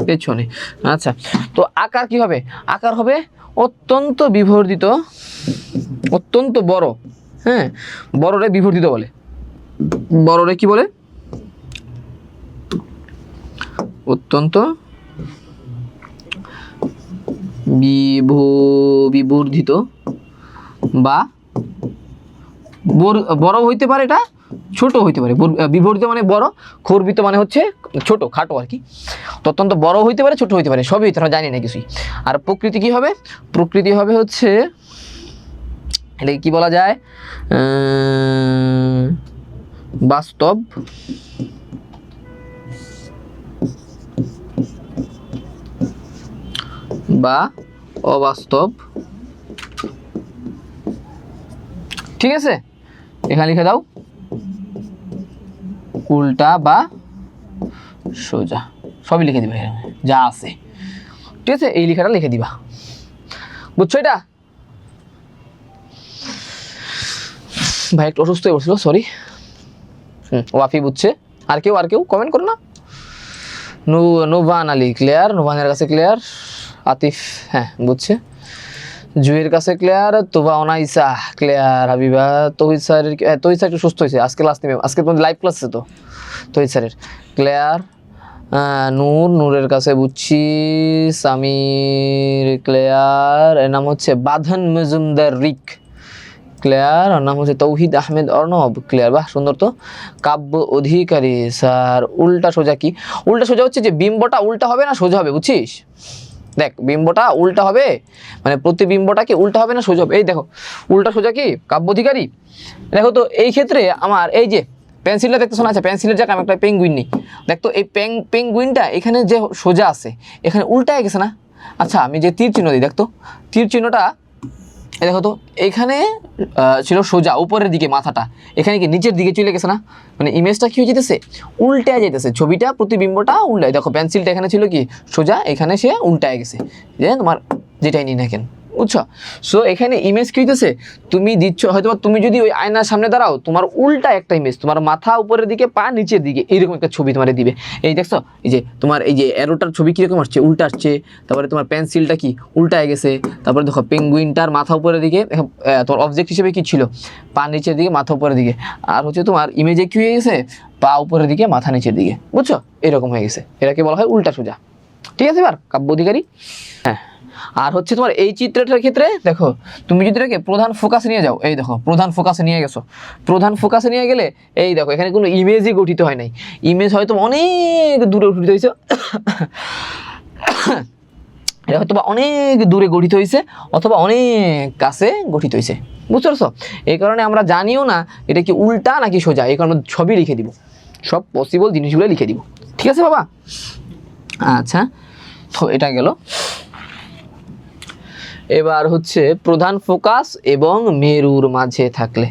পেছনে। আচ্ছা, তো আকার কি হবে, আকার হবে অত্যন্ত বিবর্ধিত, অত্যন্ত বড়, হ্যাঁ বড়রে বিবর্ধিত বলে, বড়রে কি বলে, অত্যন্ত বিবর্ধিত বা বড় হইতে পারে, এটা ছোট হইতে পারে। বিবর্ধিত মানে বড়, খর্বিত মানে হচ্ছে ছোট খাটো আর কি। অত্যন্ত বড় হইতে পারে, ছোট হইতে পারে, সবই আমরা জানি না কিছুই। আর প্রকৃতি কি হবে, প্রকৃতি হবে হচ্ছে এটাকে কি বলা যায়, বাস্তব বা অবাস্তব, ঠিক আছে? এখানে লিখে দাও উল্টা বা সোজা, সবই লিখে দিবা যা আছে, ঠিক আছে? এই লেখাটা লিখে দিবা, বুঝছো? এটা ভাই একটু অসুস্থ হয়ে পড়ছিল, সরি। ওয়াফি বুঝছে, আর কেউ কমেন্ট করো না। নুবান আলী ক্লিয়ার, নুবানের কাছে ক্লিয়ার, আতিফ হ্যাঁ বুঝছে। জুয়ের কাছে ক্লিয়ার, তোবা অনাইসা ক্লিয়ার, হাবিবা তহিদ স্যারের তহিদ স্যার একটু সুস্থ হয়েছে, আজকে লাস্ট নেমে আজকে তোমাদের লাইভ ক্লাস আছে তো তহিদ স্যারের ক্লিয়ার। নূরের কাছে বুঝছি, সামির ক্লিয়ার, এর নাম হচ্ছে বাঁধন মজুমদার রিক ক্লিয়ার, আর নাম হচ্ছে তৌহিদ আহমেদ অর্ণব ক্লিয়ার, বাহ সুন্দর তো। কাব্য অধিকারী স্যার উল্টা সোজা কি? উল্টা সোজা হচ্ছে যে বিম্বটা উল্টা হবে না সোজা হবে, বুঝছিস? দেখ বিম্বটা উল্টা হবে, মানে প্রতিবিম্বটা কি উল্টা হবে না সোজা হবে, এই দেখো উল্টা সোজা কি কাব্য অধিকারী। দেখো তো এই ক্ষেত্রে আমার এই যে পেন্সিলটা দেখতে শোনা আছে, পেন্সিলের জায়গায় আমি একটা পেঙ্গুইন নিই, দেখতো এই পেঙ্গুইনটা এখানে যে সোজা আছে এখানে উল্টায় গেছে না? আচ্ছা আমি যে তীর চিহ্ন দিই, দেখতো তীর চিহ্নটা এই দেখো তো এখানে ছিল সোজা উপরের দিকে মাথাটা, এখানে কি নিচের দিকে চলে গেছে না? মানে ইমেজটা কি হয়ে যেতেছে, উল্টায় যেতেছে, ছবিটা প্রতিবিম্বটা উল্টায়। দেখো পেন্সিলটা এখানে ছিল কি সোজা, এখানে সে উল্টায় গেছে, যে তোমার যেটাই নিই না কেন, বুঝছো? সো এখানে ইমেজ কি হইতেছে, তুমি দিচ্ছ হয়তো তুমি যদি ওই আয়নার সামনে দাঁড়াও তোমার উল্টা একটা ইমেজ, তোমার মাথা উপরের দিকে পা নিচের দিকে এইরকম একটা ছবি তোমার দিবে। এই দেখছো এই যে তোমার এই যে অ্যারোটার ছবি কীরকম আসছে, উল্টা আসছে, তারপরে তোমার পেন্সিলটা কি উল্টায় গেছে, তারপরে দেখো পেঙ্গুইনটার মাথা উপরের দিকে, তোমার অবজেক্ট হিসেবে কি ছিল পা নিচের দিকে মাথা উপরের দিকে, আর হচ্ছে তোমার ইমেজে কি হয়ে গেছে পা উপরের দিকে মাথা নিচের দিকে, বুঝছো? এরকম হয়ে গেছে, এটাকে বলা হয় উল্টা সোজা। ঠিক আছে এবার কাব্য অধিকারী। হ্যাঁ আর হচ্ছে তোমার এই চিত্রটার ক্ষেত্রে দেখো তুমি যদি এটাকে প্রধান ফোকাসে নিয়ে যাও, এই দেখো প্রধান ফোকাসে নিয়ে গেছো, প্রধান ফোকাসে নিয়ে গেলে এই দেখো এখানে কোনো ইমেজই গঠিত হয় নাই, ইমেজ হয়তো অনেক দূরে গঠিত হয়েছে এটা হয়তো বা অনেক দূরে গঠিত হয়েছে অথবা অনেক কাছে গঠিত হয়েছে, বুঝতে পারছো? এই কারণে আমরা জানিও না এটা কি উল্টা নাকি সোজা, এই কারণে সবই লিখে দিব, সব পসিবল জিনিসগুলো লিখে দিব। ঠিক আছে বাবা? আচ্ছা তো এটা গেল। এবার হচ্ছে প্রধান ফোকাস এবং মেরুর মাঝে থাকলে,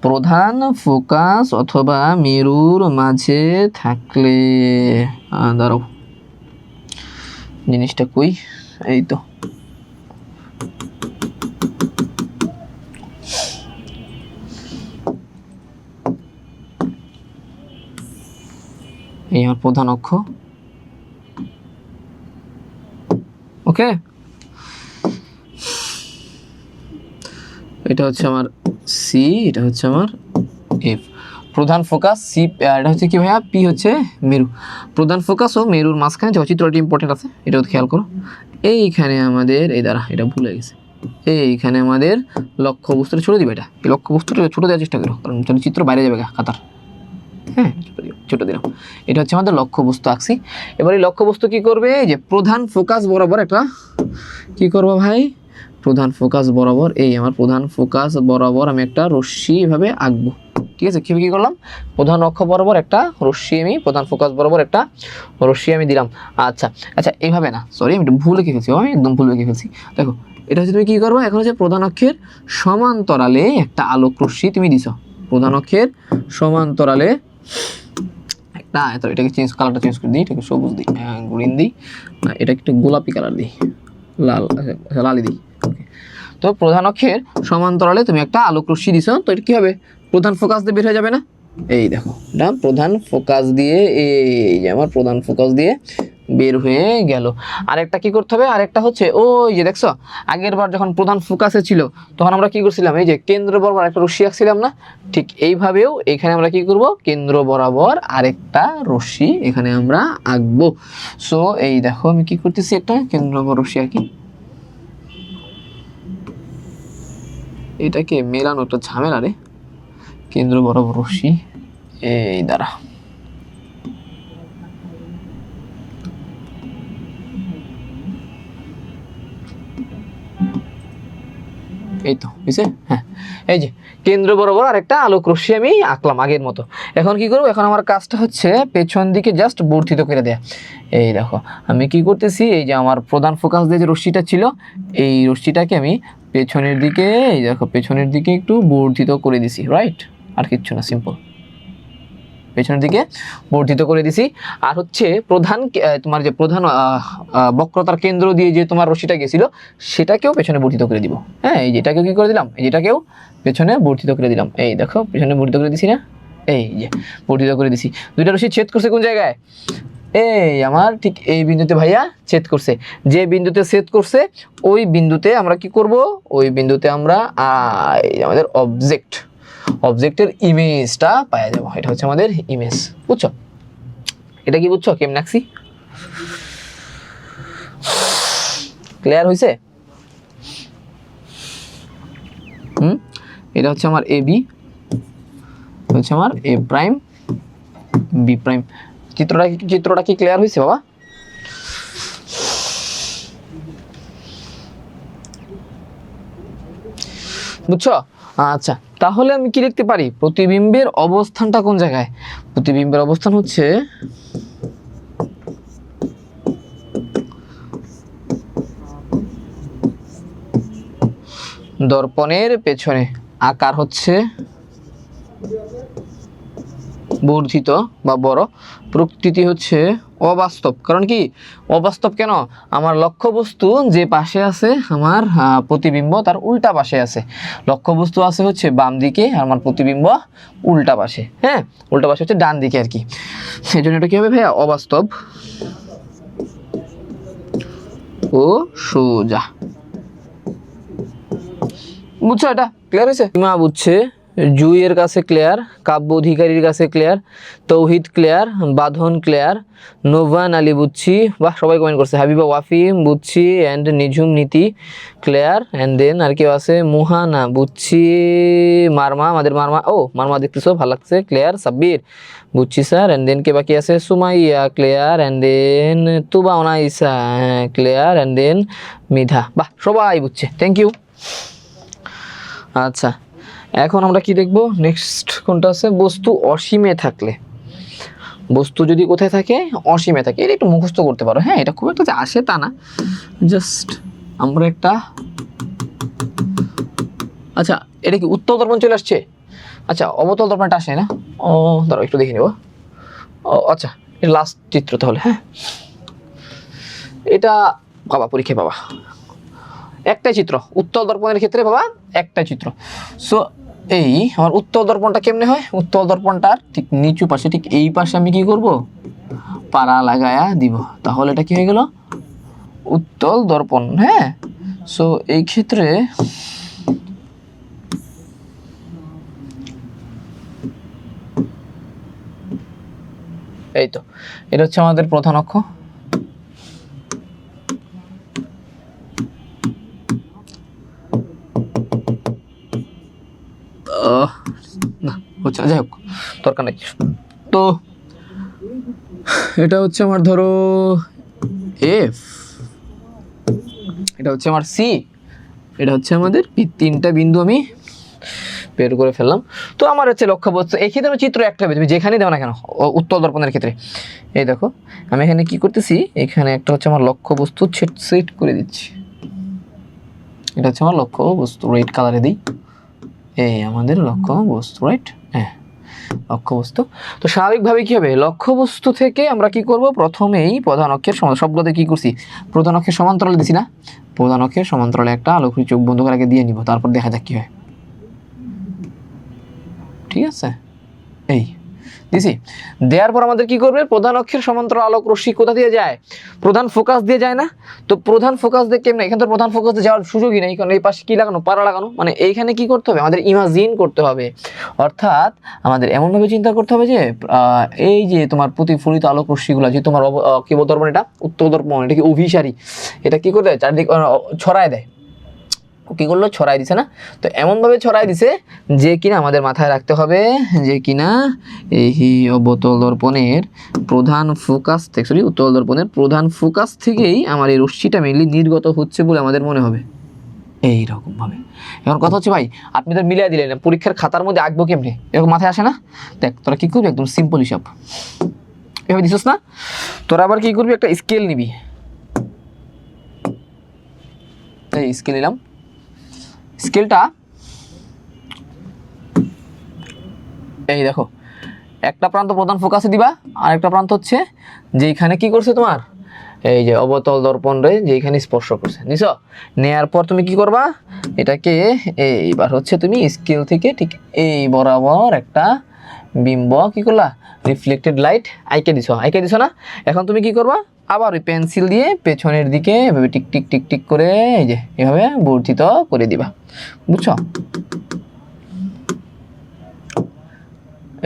প্রধান ফোকাস অথবা মেরুর মাঝে থাকলে, দাঁড়াও জিনিসটা কই, এই তো এই আমার প্রধান অক্ষ, ওকে এটা হচ্ছে আমার সি, এটা হচ্ছে আমার এফ। প্রধান ফোকাস সি, এটা হচ্ছে কি ভাইয়া পি হচ্ছে মেরু। প্রধান ফোকাস ও মেরুর মাঝখানে যে চিত্রটি ইম্পর্টেন্ট আছে এটাও খেয়াল করো। এইখানে আমাদের এই দ্বারা এটা ভুলে গেছে, এইখানে আমাদের লক্ষ্য বস্তুটা ছোটো দিবে, এটা এই লক্ষ্য বস্তুটা ছোটো দেওয়ার চেষ্টা করো কারণ চিত্র বাইরে যাবে খাতার। হ্যাঁ ছোটো দিলাম, এটা হচ্ছে আমাদের লক্ষ্য বস্তু আঁকছি। এবার এই লক্ষ্য বস্তু কী করবে, যে প্রধান ফোকাস বরাবর একটা কি করবো ভাই, প্রধান ফোকাস বরাবর, এই আমার প্রধান ফোকাস বরাবর আমি একটা রশ্মি এভাবে আঁকবো। ঠিক আছে কীভাবে কী করলাম, প্রধান অক্ষ বরাবর একটা রশ্মি, আমি প্রধান ফোকাস বরাবর একটা রশ্মি আমি দিলাম। আচ্ছা আচ্ছা এইভাবে না, সরি আমি একটু ভুল লিখে ফেলছি, আমি একদম ভুল লিখে ফেলছি। দেখো এটা হচ্ছে তুমি কী করবো, এখন হচ্ছে প্রধান অক্ষের সমান্তরালে একটা আলোক রশ্মি তুমি দিছো, প্রধান অক্ষের সমান্তরালে একটা, এটাকে চেঞ্জ কালারটা চেঞ্জ করে দিই, এটাকে সবুজ দিই, গ্রিন দিই, না এটাকে একটু গোলাপি কালার দিই, লাল লালই দিই। ওকে তো প্রধান অক্ষের সমান্তরালে তুমি একটা আলোক রশ্মি দিছো, তো এটা কী হবে প্রধান ফোকাস দিয়ে বের হয়ে যাবে না? এই দেখো এটা প্রধান ফোকাস দিয়ে, এই যে আমার প্রধান ফোকাস দিয়ে বের হয়ে গেল। আরেকটা কি করতে হবে, আরেকটা হচ্ছে ওই যে দেখছো আগের বার যখন প্রধান ফোকাসে ছিল তখন আমরা কি করছিলাম, এই যে কেন্দ্র বরাবর একটা রশ্মি আঁকছিলাম না, ঠিক এইভাবেও এখানে আমরা কি করব, কেন্দ্র বরাবর আরেকটা রশ্মি এখানে আমরা আঁকবো। সো এই দেখো আমি কি করতেছি, একটা কেন্দ্র বরাবর রশ্মি আঁকি, এটাকে মেলানো একটা ঝামেলা রে, কেন্দ্র বরাবর রশ্মি এই দ্বারা, এই তো বুঝছে। হ্যাঁ এই যে কেন্দ্র বরাবর আরেকটা আলোক রশ্মি আমি আঁকলাম আগের মতো। এখন কি করবো, এখন আমার কাজটা হচ্ছে পেছন দিকে জাস্ট বর্ধিত করে দেয়া। এই দেখো আমি কি করতেছি, এই যে আমার প্রধান ফোকাস দিয়ে যে রশ্মিটা ছিল এই রশ্মিটাকে আমি পেছনের দিকে, এই দেখো পেছনের দিকে একটু বর্ধিত করে দিছি, রাইট? আর কিচ্ছু না, সিম্পল পেছনের দিকে বর্ধিত করে দিছি। আর হচ্ছে প্রধান তোমার যে প্রধান বক্রতার কেন্দ্র দিয়ে যে তোমার রশ্মিটা গেছিল সেটাকেও পেছনে বর্ধিত করে দিব। হ্যাঁ এই যেটাকেও কি করে দিলাম, এই যেটাকেও পেছনে বর্ধিত করে দিলাম, এই দেখো পেছনে বর্ধিত করে দিছি না, এই যে বর্ধিত করে দিছি। দুইটা রশ্মি ছেদ করছে কোন জায়গায়, এই আমার ঠিক এই বিন্দুতে ভাইয়া ছেদ করছে। যে বিন্দুতে ছেদ করছে ওই বিন্দুতে আমরা কি করব, ওই বিন্দুতে আমরা এই আমাদের অবজেক্টের ইমেজটা পাওয়া যাব। এটা হচ্ছে আমাদের ইমেজ, বুঝছো? এটা কি বুঝছো কেমন আঁকছি? ক্লিয়ার হয়েছে? এটা হচ্ছে আমার এ বি, হচ্ছে আমার এ প্রাইম বি প্রাইম। চিত্রটা কি ক্লিয়ার হয়েছে বাবা? বুঝছো? আচ্ছা, তাহলে আমি কি লিখতে পারি? প্রতিবিম্বের অবস্থানটা কোন জায়গায়? প্রতিবিম্বের অবস্থান হচ্ছে দর্পণের পেছনে, আকার হচ্ছে বর্ধিত বা বড়, প্রকৃতি হচ্ছে অবাস্তব। কারণ কি অবাস্তব কেন? আমার লক্ষ্যবস্তু যে পাশে আছে আমার প্রতিবিম্ব তার উল্টা পাশে আছে। লক্ষ্যবস্তু আছে হচ্ছে বাম দিকে, আর আমার প্রতিবিম্ব উল্টা পাশে। হ্যাঁ, উল্টা পাশে হচ্ছে ডান দিকে আর কি। সেই জন্য এটা কি হবে ভাইয়া? অবাস্তব ও সোজা। বুঝছো? এটা ক্লিয়ার হয়েছে? মা বুঝছে, জুইয়ের কাছে ক্লিয়ার, কাব্য অধিকারীর কাছে ক্লিয়ার, তৌহিদ ক্লিয়ার, বাঁধন ক্লিয়ার, নোভান আলী বুঝছি, বাহ সবাই কমেন্ট করছে, হাবিবা ওয়াফি বুঝছি, অ্যান্ড নিঝুম নীতি ক্লিয়ার, অ্যান্ড দেন আর কেউ আছে মুহানা বুঝছি, মারমা, আমাদের মারমা, ও মারমা দেখতেছো ভালো লাগছে, ক্লিয়ার, সাব্বির বুঝছি স্যার, অ্যান্ড দেন কে বাকি আছে, Sumaiya clear, and then Tuba Onaisa clear, and then Midha, বাহ সবাই বুঝছে, থ্যাংক ইউ। আচ্ছা, এখন আমরা কি দেখব? নেক্সট কোনটা আছে? বস্তু অসীমে থাকলে। বস্তু যদি কোথায় থাকে? অসীমে থাকে। এটা একটু মুখস্থ করতে পারো। হ্যাঁ, এটা খুব একটা যে আসে তা না, জাস্ট আমরা একটা, আচ্ছা এটা কি উত্তল দর্পণ চলে আসছে? আচ্ছা, অবতল দর্পণটা আসে না? ও দাঁড়াও একটু দেখে নেব। ও আচ্ছা, এটা লাস্ট চিত্র তাহলে। হ্যাঁ, এটা বাবা পরীক্ষায় বাবা একটাই চিত্র, উত্তল দর্পণের ক্ষেত্রে বাবা একটাই চিত্র। সো এই আমার উত্তল দর্পণটা কেমনে হয়? উত্তল দর্পণটার ঠিক নিচু পাশে, ঠিক এই পাশে আমি কি করব? পাড়া লাগায়া দিব, তাহলে এটা কি হয়ে গেল? উত্তল দর্পণ। হ্যাঁ, সো এই ক্ষেত্রে এই তো এটা হচ্ছে আমাদের প্রধান অক্ষ। না হচ্ছে না, যাই হোক দরকার নেই। তো এটা হচ্ছে আমার ধরো এফ, এটা হচ্ছে আমার সি, এটা হচ্ছে আমাদের তিনটা বিন্দু আমি বের করে ফেললাম। তো আমার হচ্ছে লক্ষ্যবস্তু। এই ক্ষেত্রে আমি চিত্র একটা তুমি যেখানে দাও না কেন উত্তল দর্পণের ক্ষেত্রে, এই দেখো আমি এখানে কি করতেছি, এখানে একটা হচ্ছে আমার লক্ষ্যবস্তু সেট করে দিচ্ছি। এটা হচ্ছে আমার লক্ষ্যবস্তু, রেড কালারে দিই, এই আমাদের লক্ষ্যবস্তু, রাইট? হ্যাঁ, লক্ষ্যবস্তু। তো স্বাভাবিকভাবে কি হবে? লক্ষ্যবস্তু থেকে আমরা কি করব? প্রথমেই প্রধান অক্ষের সবগুলোতে কি করছি? প্রধান অক্ষের সমান্তরালে দিছি না? প্রধান অক্ষের সমান্তরালে একটা আলোকরী চোখ বন্ধ করে আগে দিয়ে নিব, তারপর দেখা যাক কি হয়। ঠিক আছে, এই দিছি। দেওয়ার পর আমাদের কি করবে? প্রধান অক্ষের সমান্তরাল আলোক রশ্মি কোথা দিয়ে যায়? প্রধান ফোকাস দিয়ে যায় না? তো প্রধান ফোকাস দিয়ে কেমনে? এখানে তো প্রধান ফোকাস দিয়ে যাওয়ার সুযোগই নেই, কারণ এই পাশে কি লাগানো? পাড়া লাগানো। মানে এইখানে কি করতে হবে? আমাদের ইমাজিন করতে হবে, অর্থাৎ আমাদের এমনভাবে চিন্তা করতে হবে যে এই যে তোমার প্রতিফলিত আলোক রশ্মিগুলো, যে তোমার কি বলতে পারবো, এটা উত্তল দর্পণ, এটা কি অভিসারী, এটা কি করে দেয়? চারদিক ছড়ায় দেয়। কি করলো? ছড়াই দিছে না? তো এমনভাবে ছড়াই দিছে যে কিনা আমাদের মাথায় রাখতে হবে যে কিনা এই অবতল দর্পণের প্রধান ফোকাস থেকে, সরি উত্তল দর্পণের প্রধান ফোকাস থেকেই আমার এই রশ্মিটা মেনলি নির্গত হচ্ছে বলে আমাদের মনে হবে এইরকম ভাবে। এখন কথা হচ্ছে ভাই, আপনি তো মিলিয়ে দিলেন, পরীক্ষার খাতার মধ্যে আঁকবো কেমনি? এরকম মাথায় আসে না? দেখ তোরা কি করবি, একদম সিম্পল হিসাব এভাবে দিছিস না, তোরা আবার কি করবি? একটা স্কেল নিবি, এই স্কেল নিলাম, স্কেলটা এই দেখো একটা প্রান্ত প্রধান ফোকাসে দিবা, আর একটা প্রান্ত হচ্ছে যেখানে কি করছে তোমার এই যে অবতল দর্পণ রে যেখানে স্পর্শ করছে, নিছো? নেয়ার পর তুমি কি করবা? এটাকে এইবার হচ্ছে তুমি স্কেল থেকে ঠিক এই বরাবর একটা বিম্ব কি করলা, রিফ্লেক্টেড লাইট আইকে দিছো না। এখন তুমি কি করবা, আবার ওই পেন্সিল দিয়ে পেছনের দিকে এভাবে টিক টিক টিক টিক করে এই যে এভাবে বর্ধিত করে দিবা, বুঝছো?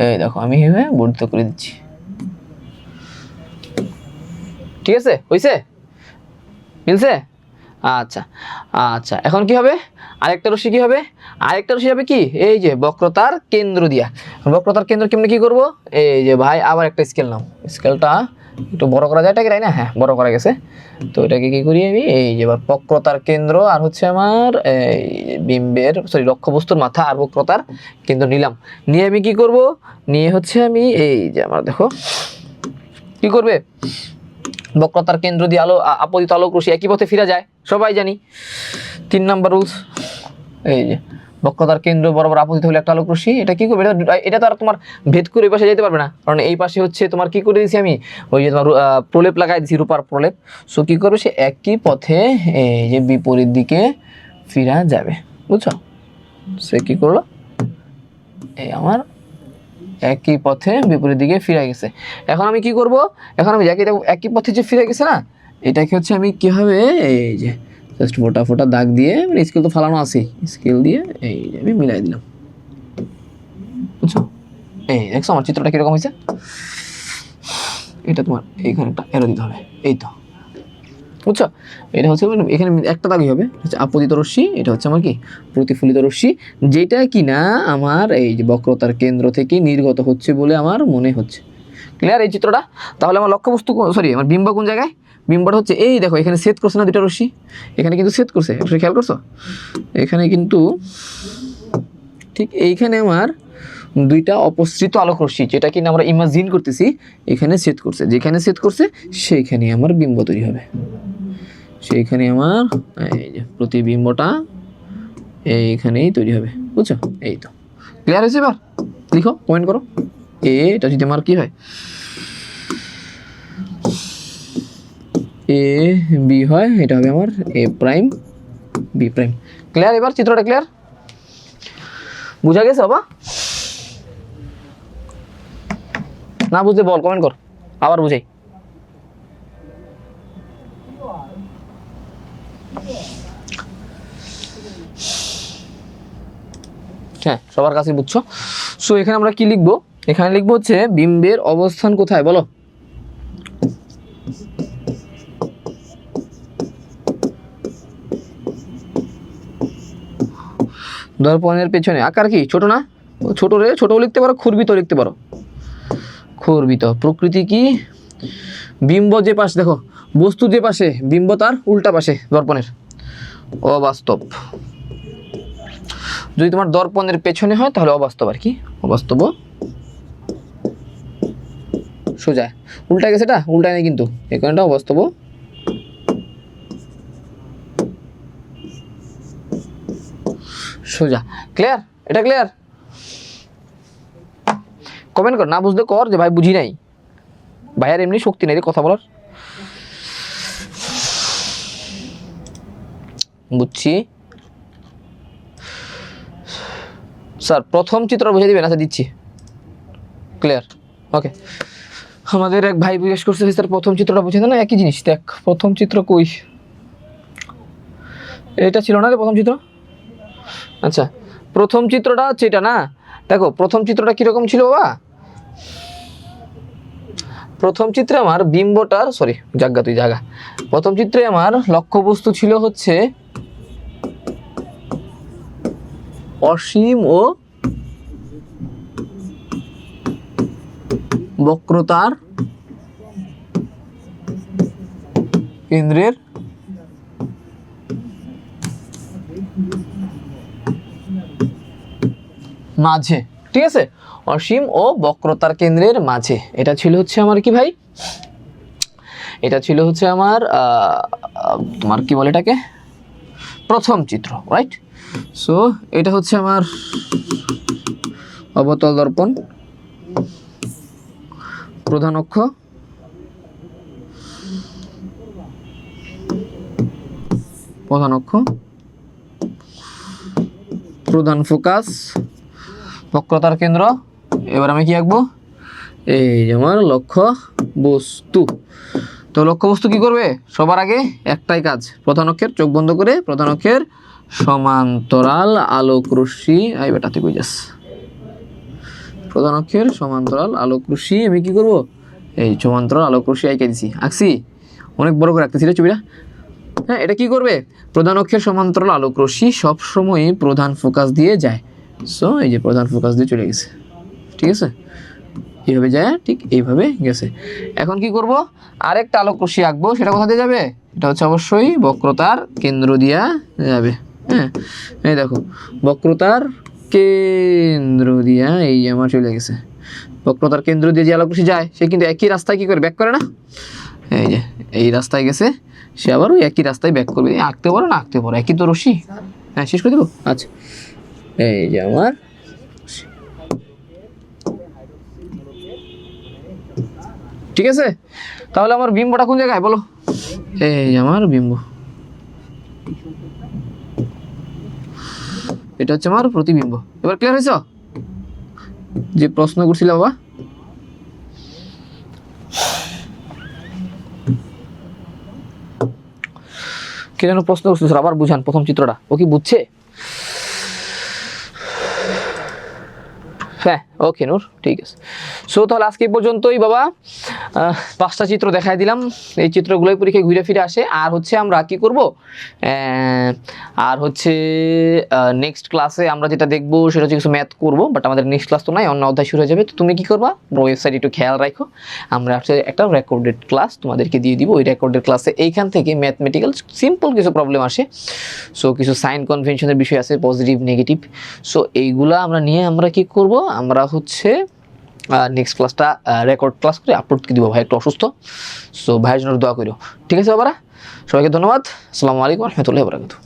এই দেখো আমি এভাবে বর্ধিত করে দিচ্ছি, ঠিক আছে? হইছে, মিলছে? আচ্ছা আচ্ছা, এখন কি হবে, আরেকটা রশ্মি কি হবে, আরেকটা রশ্মি হবে কি, এই যে বক্রতার কেন্দ্র দিয়া। বক্রতার কেন্দ্র কেমনে কি করব, এই যে ভাই আবার একটা স্কেল নাও, স্কেলটা একটু বড় করা যায়, এটাকে তাই না? হ্যাঁ বড় করা গেছে। তো এটাকে কি করি আমি, এই যে এবার বক্রতার কেন্দ্র আর হচ্ছে আমার এই বিম্বের লক্ষ্যবস্তুর মাথা আর বক্রতার কেন্দ্র নিলাম, নিয়ে আমি কি করব, নিয়ে হচ্ছে আমি এই যে আমার দেখো কি করবে, বক্রতার কেন্দ্র দিয়ে আলো আপতিত আলোক রশ্মি একই পথে ফিরে যায়, সবাই জানি 3 নাম্বার রুলস। এই যে বক্রতার কেন্দ্র বরাবর আপতিত হলে একটা আলোক রশ্মি, এটা কি করবে, এটা তো আর তোমার ভেদ করে এই পাশে যেতে পারবে না, কারণ এই পাশে হচ্ছে তোমার কি করে দিয়েছি আমি, ওই যে তোমার প্রলেপ লাগাই দিয়েছি, রূপার প্রলেপ। সো কি করবে, সে একই পথে এই যে বিপরীত দিকে ফিরা যাবে, বুঝছো? সে কি করলো, এই আমার একই পথে বিপরীত দিকে ফিরে গেছে। এখন আমি কি করব, এখন আমি একই পথে যে ফিরে গেছে না, এটাকে হচ্ছে আমি কিভাবে এই যে জাস্ট ফোটা ফোটা দাগ দিয়ে, মানে স্কেল তো ফালানো আছে, স্কেল দিয়ে এই যে আমি মিলাই দিলাম, বুঝছো? এই দেখছো আমার চিত্রটা কিরকম হয়েছে, এটা তোমার এইখানে একটা এরো দিতে হবে, এই তো, বুঝছো? এটা হচ্ছে এখানে একটা দাগই হবে, হচ্ছে আপতিত রশ্মি, এটা হচ্ছে আমার কি প্রতিফলিত রশ্মি, যেটা কিনা আমার এই যে বক্রতার কেন্দ্র থেকে নির্গত হচ্ছে বলে আমার মনে হচ্ছে। ক্লিয়ার এই চিত্রটা? তাহলে আমার লক্ষ্যবস্তু আমার বিম্ব কোন জায়গায়, বিম্বটা হচ্ছে এই দেখো এখানে ছেদ করছে না দুটো রশ্মি, এখানে কিন্তু ছেদ করছে, একটু খেয়াল করছো? এখানে কিন্তু ঠিক এইখানে আমার দুইটা অপসৃত আলোক রশ্মি, যেটা কিনা আমরা ইমাজিন করতেছি, এখানে ছেদ করছে, যেখানে ছেদ করছে সেইখানে আমার বিম্ব তৈরি হবে, সেইখানে আমার এই যে প্রতিবিম্বটা এইখানেই তৈরি হবে, বুঝছো? এই তো ক্লিয়ার হয়েছে। এবার লিখো, কমেন্ট করো, এটা যদি আমার কি হয়, এ বি হয়, এটা হবে আমার এ প্রাইম বি প্রাইম। ক্লিয়ার? এবার চিত্রটা ক্লিয়ার, বুঝা গেছে বাবা? না বুঝতে বল, কমেন্ট কর, আবার বুঝাই। হ্যাঁ সবার কাছে বুঝছো। সো এখানে আমরা কি লিখবো, এখানে লিখবো হচ্ছে বিম্বের অবস্থান কোথায় বলো, দর্পণের পেছনে। আকার কি ছোট না, ছোট রে, ছোটও লিখতে পারো, ক্ষুর্বিত লিখতে পারো, ক্ষুর্বিত। প্রকৃতি কি, বিম্ব যে পাশে দেখো, বস্তু যে পাশে, বিম্ব তার উল্টা পাশে দর্পণের, অবাস্তব। যদি তোমার দর্পণের পেছনে হয় তাহলে অবাস্তব, আর কি অবাস্তব সোজা, উল্টা গেছে, এটা উল্টায় নেই কিন্তু, এখানটা অবাস্তব সোজা। ক্লিয়ার? এটা ক্লিয়ার? কমেন্ট কর, না বুঝলে কর যে ভাই বুঝি নাই, ভাইয়ার এমনি শক্তি নেই রে কথা বলার। বুঝছি স্যার, প্রথম চিত্র বুঝে দিবেন? আচ্ছা দিচ্ছি, ক্লিয়ার, ওকে। আমাদের এক ভাই জিজ্ঞেস করছে স্যার প্রথম চিত্রটা বুঝে না, একই জিনিস। দেখ প্রথম চিত্র কই, এটা ছিল না রে প্রথম চিত্র। আচ্ছা প্রথম চিত্রটা হচ্ছে এটা না, দেখো প্রথম চিত্রটা কিরকম ছিল বাবা, প্রথম চিত্রে আমার বিম্বটার জায়গা, প্রথম চিত্রে আমার লক্ষ্যবস্তু ছিল হচ্ছে অসীম ও বক্রতার কেন্দ্রের মাঝে, ঠিক আছে? অসীম ও বক্রতার কেন্দ্রের মাঝে, এটা ছিল হচ্ছে আমার কি ভাই, এটা ছিল হচ্ছে আমার তোমার কি বলে এটাকে, প্রথম চিত্র, রাইট? সো এটা হচ্ছে আমার অবতল দর্পণ, প্রধান অক্ষ, প্রধান ফোকাস, বক্রতার কেন্দ্র, এবার আমি কি আঁকবো, এই যে আমার লক্ষ্য বস্তু। তো লক্ষ্য বস্তু কি করবে, সবার আগে একটাই কাজ, প্রধান অক্ষের চোখ বন্ধ করে প্রধান অক্ষের সমান্তরাল আলোক রশ্মি, আই বেটা তুই কই যাস, প্রধান অক্ষের সমান্তরাল আলোক রশ্মি আমি কি করব, এই সমান্তরাল আলোক রশ্মি আঁকে দিছি, আঁকছি অনেক বড় করে আঁকতেছি রে ছবিটা। হ্যাঁ, এটা কি করবে, প্রধান অক্ষের সমান্তরাল আলোক রশ্মি সবসময় প্রধান ফোকাস দিয়ে যায়। সো এই যে প্রধান ফোকাস দিয়ে চলে গেছে, ঠিক আছে, এইভাবে যায়, ঠিক এইভাবে গেছে। এখন কি করব, আরেকটা আলোক রশ্মি আঁকবো, সেটা কোথা দিয়ে যাবে, এটা হচ্ছে অবশ্যই বক্রতার কেন্দ্র দিয়া যাবে। হ্যাঁ, এই দেখো বক্রতার কেন্দ্র দিয়া এই আমার চলে গেছে, বক্রতার কেন্দ্র দিয়ে যে আলোক রশ্মি যায় সে কিন্তু একই রাস্তায় কি করে ব্যাক করে না, এই যে এই রাস্তায় গেছে, সে আবার ওই একই রাস্তায় ব্যাক করবে। আঁকতে পারো না আঁকতে পারো, একই তো রশ্মি। হ্যাঁ, শেষ করে দেবো। আচ্ছা, এই যে আমার ঠিক আছে, তাহলে আমার বিম্বটা কোন জায়গায় বলো, এই আমার বিম্ব, এটা হচ্ছে আমার প্রতিবিম্ব। এবার ক্লিয়ার হয়েছে, যে প্রশ্ন করছিল বাবা, কে যেন প্রশ্ন করছিল স্যার, আবার বুঝান প্রথম চিত্রটা, ও কি বুঝছে? হ্যাঁ, ওকে নূর, ঠিক আছে। সো তাহলে আজকে এই পর্যন্তই বাবা, 5টা চিত্র দেখাই দিলাম, এই চিত্রগুলোই পরীক্ষায় ঘুরে ফিরে আসে। আর হচ্ছে আমরা কি করব, আর হচ্ছে নেক্সট ক্লাসে আমরা যেটা দেখবো সেটা হচ্ছে কিছু ম্যাথ করবো, বাট আমাদের নেক্সট ক্লাস তো নাই, অন্য অধ্যায় শুরু হয়ে যাবে। তো তুমি কি করবা, ওয়েবসাইট একটু খেয়াল রাখো, আমরা হচ্ছে একটা রেকর্ডেড ক্লাস তোমাদেরকে দিয়ে দিব। ওই রেকর্ডেড ক্লাসে এইখান থেকে ম্যাথমেটিক্যাল সিম্পল কিছু প্রবলেম আসে, সো কিছু সাইন কনভেনশনের বিষয় আছে, পজিটিভ নেগেটিভ। সো এইগুলা আমরা নিয়ে আমরা কি করব, আমরা হচ্ছে নেক্সট ক্লাসটা রেকর্ড ক্লাস করে আপলোড দিব। ভাই একটু অসুস্থ, সো ভাইয়ের জন্য দোয়া করো, ঠিক আছে বাবারা। সবাইকে ধন্যবাদ, আসসালামু আলাইকুম রহমতুল্লাহি ওয়া বারাকাতুহু।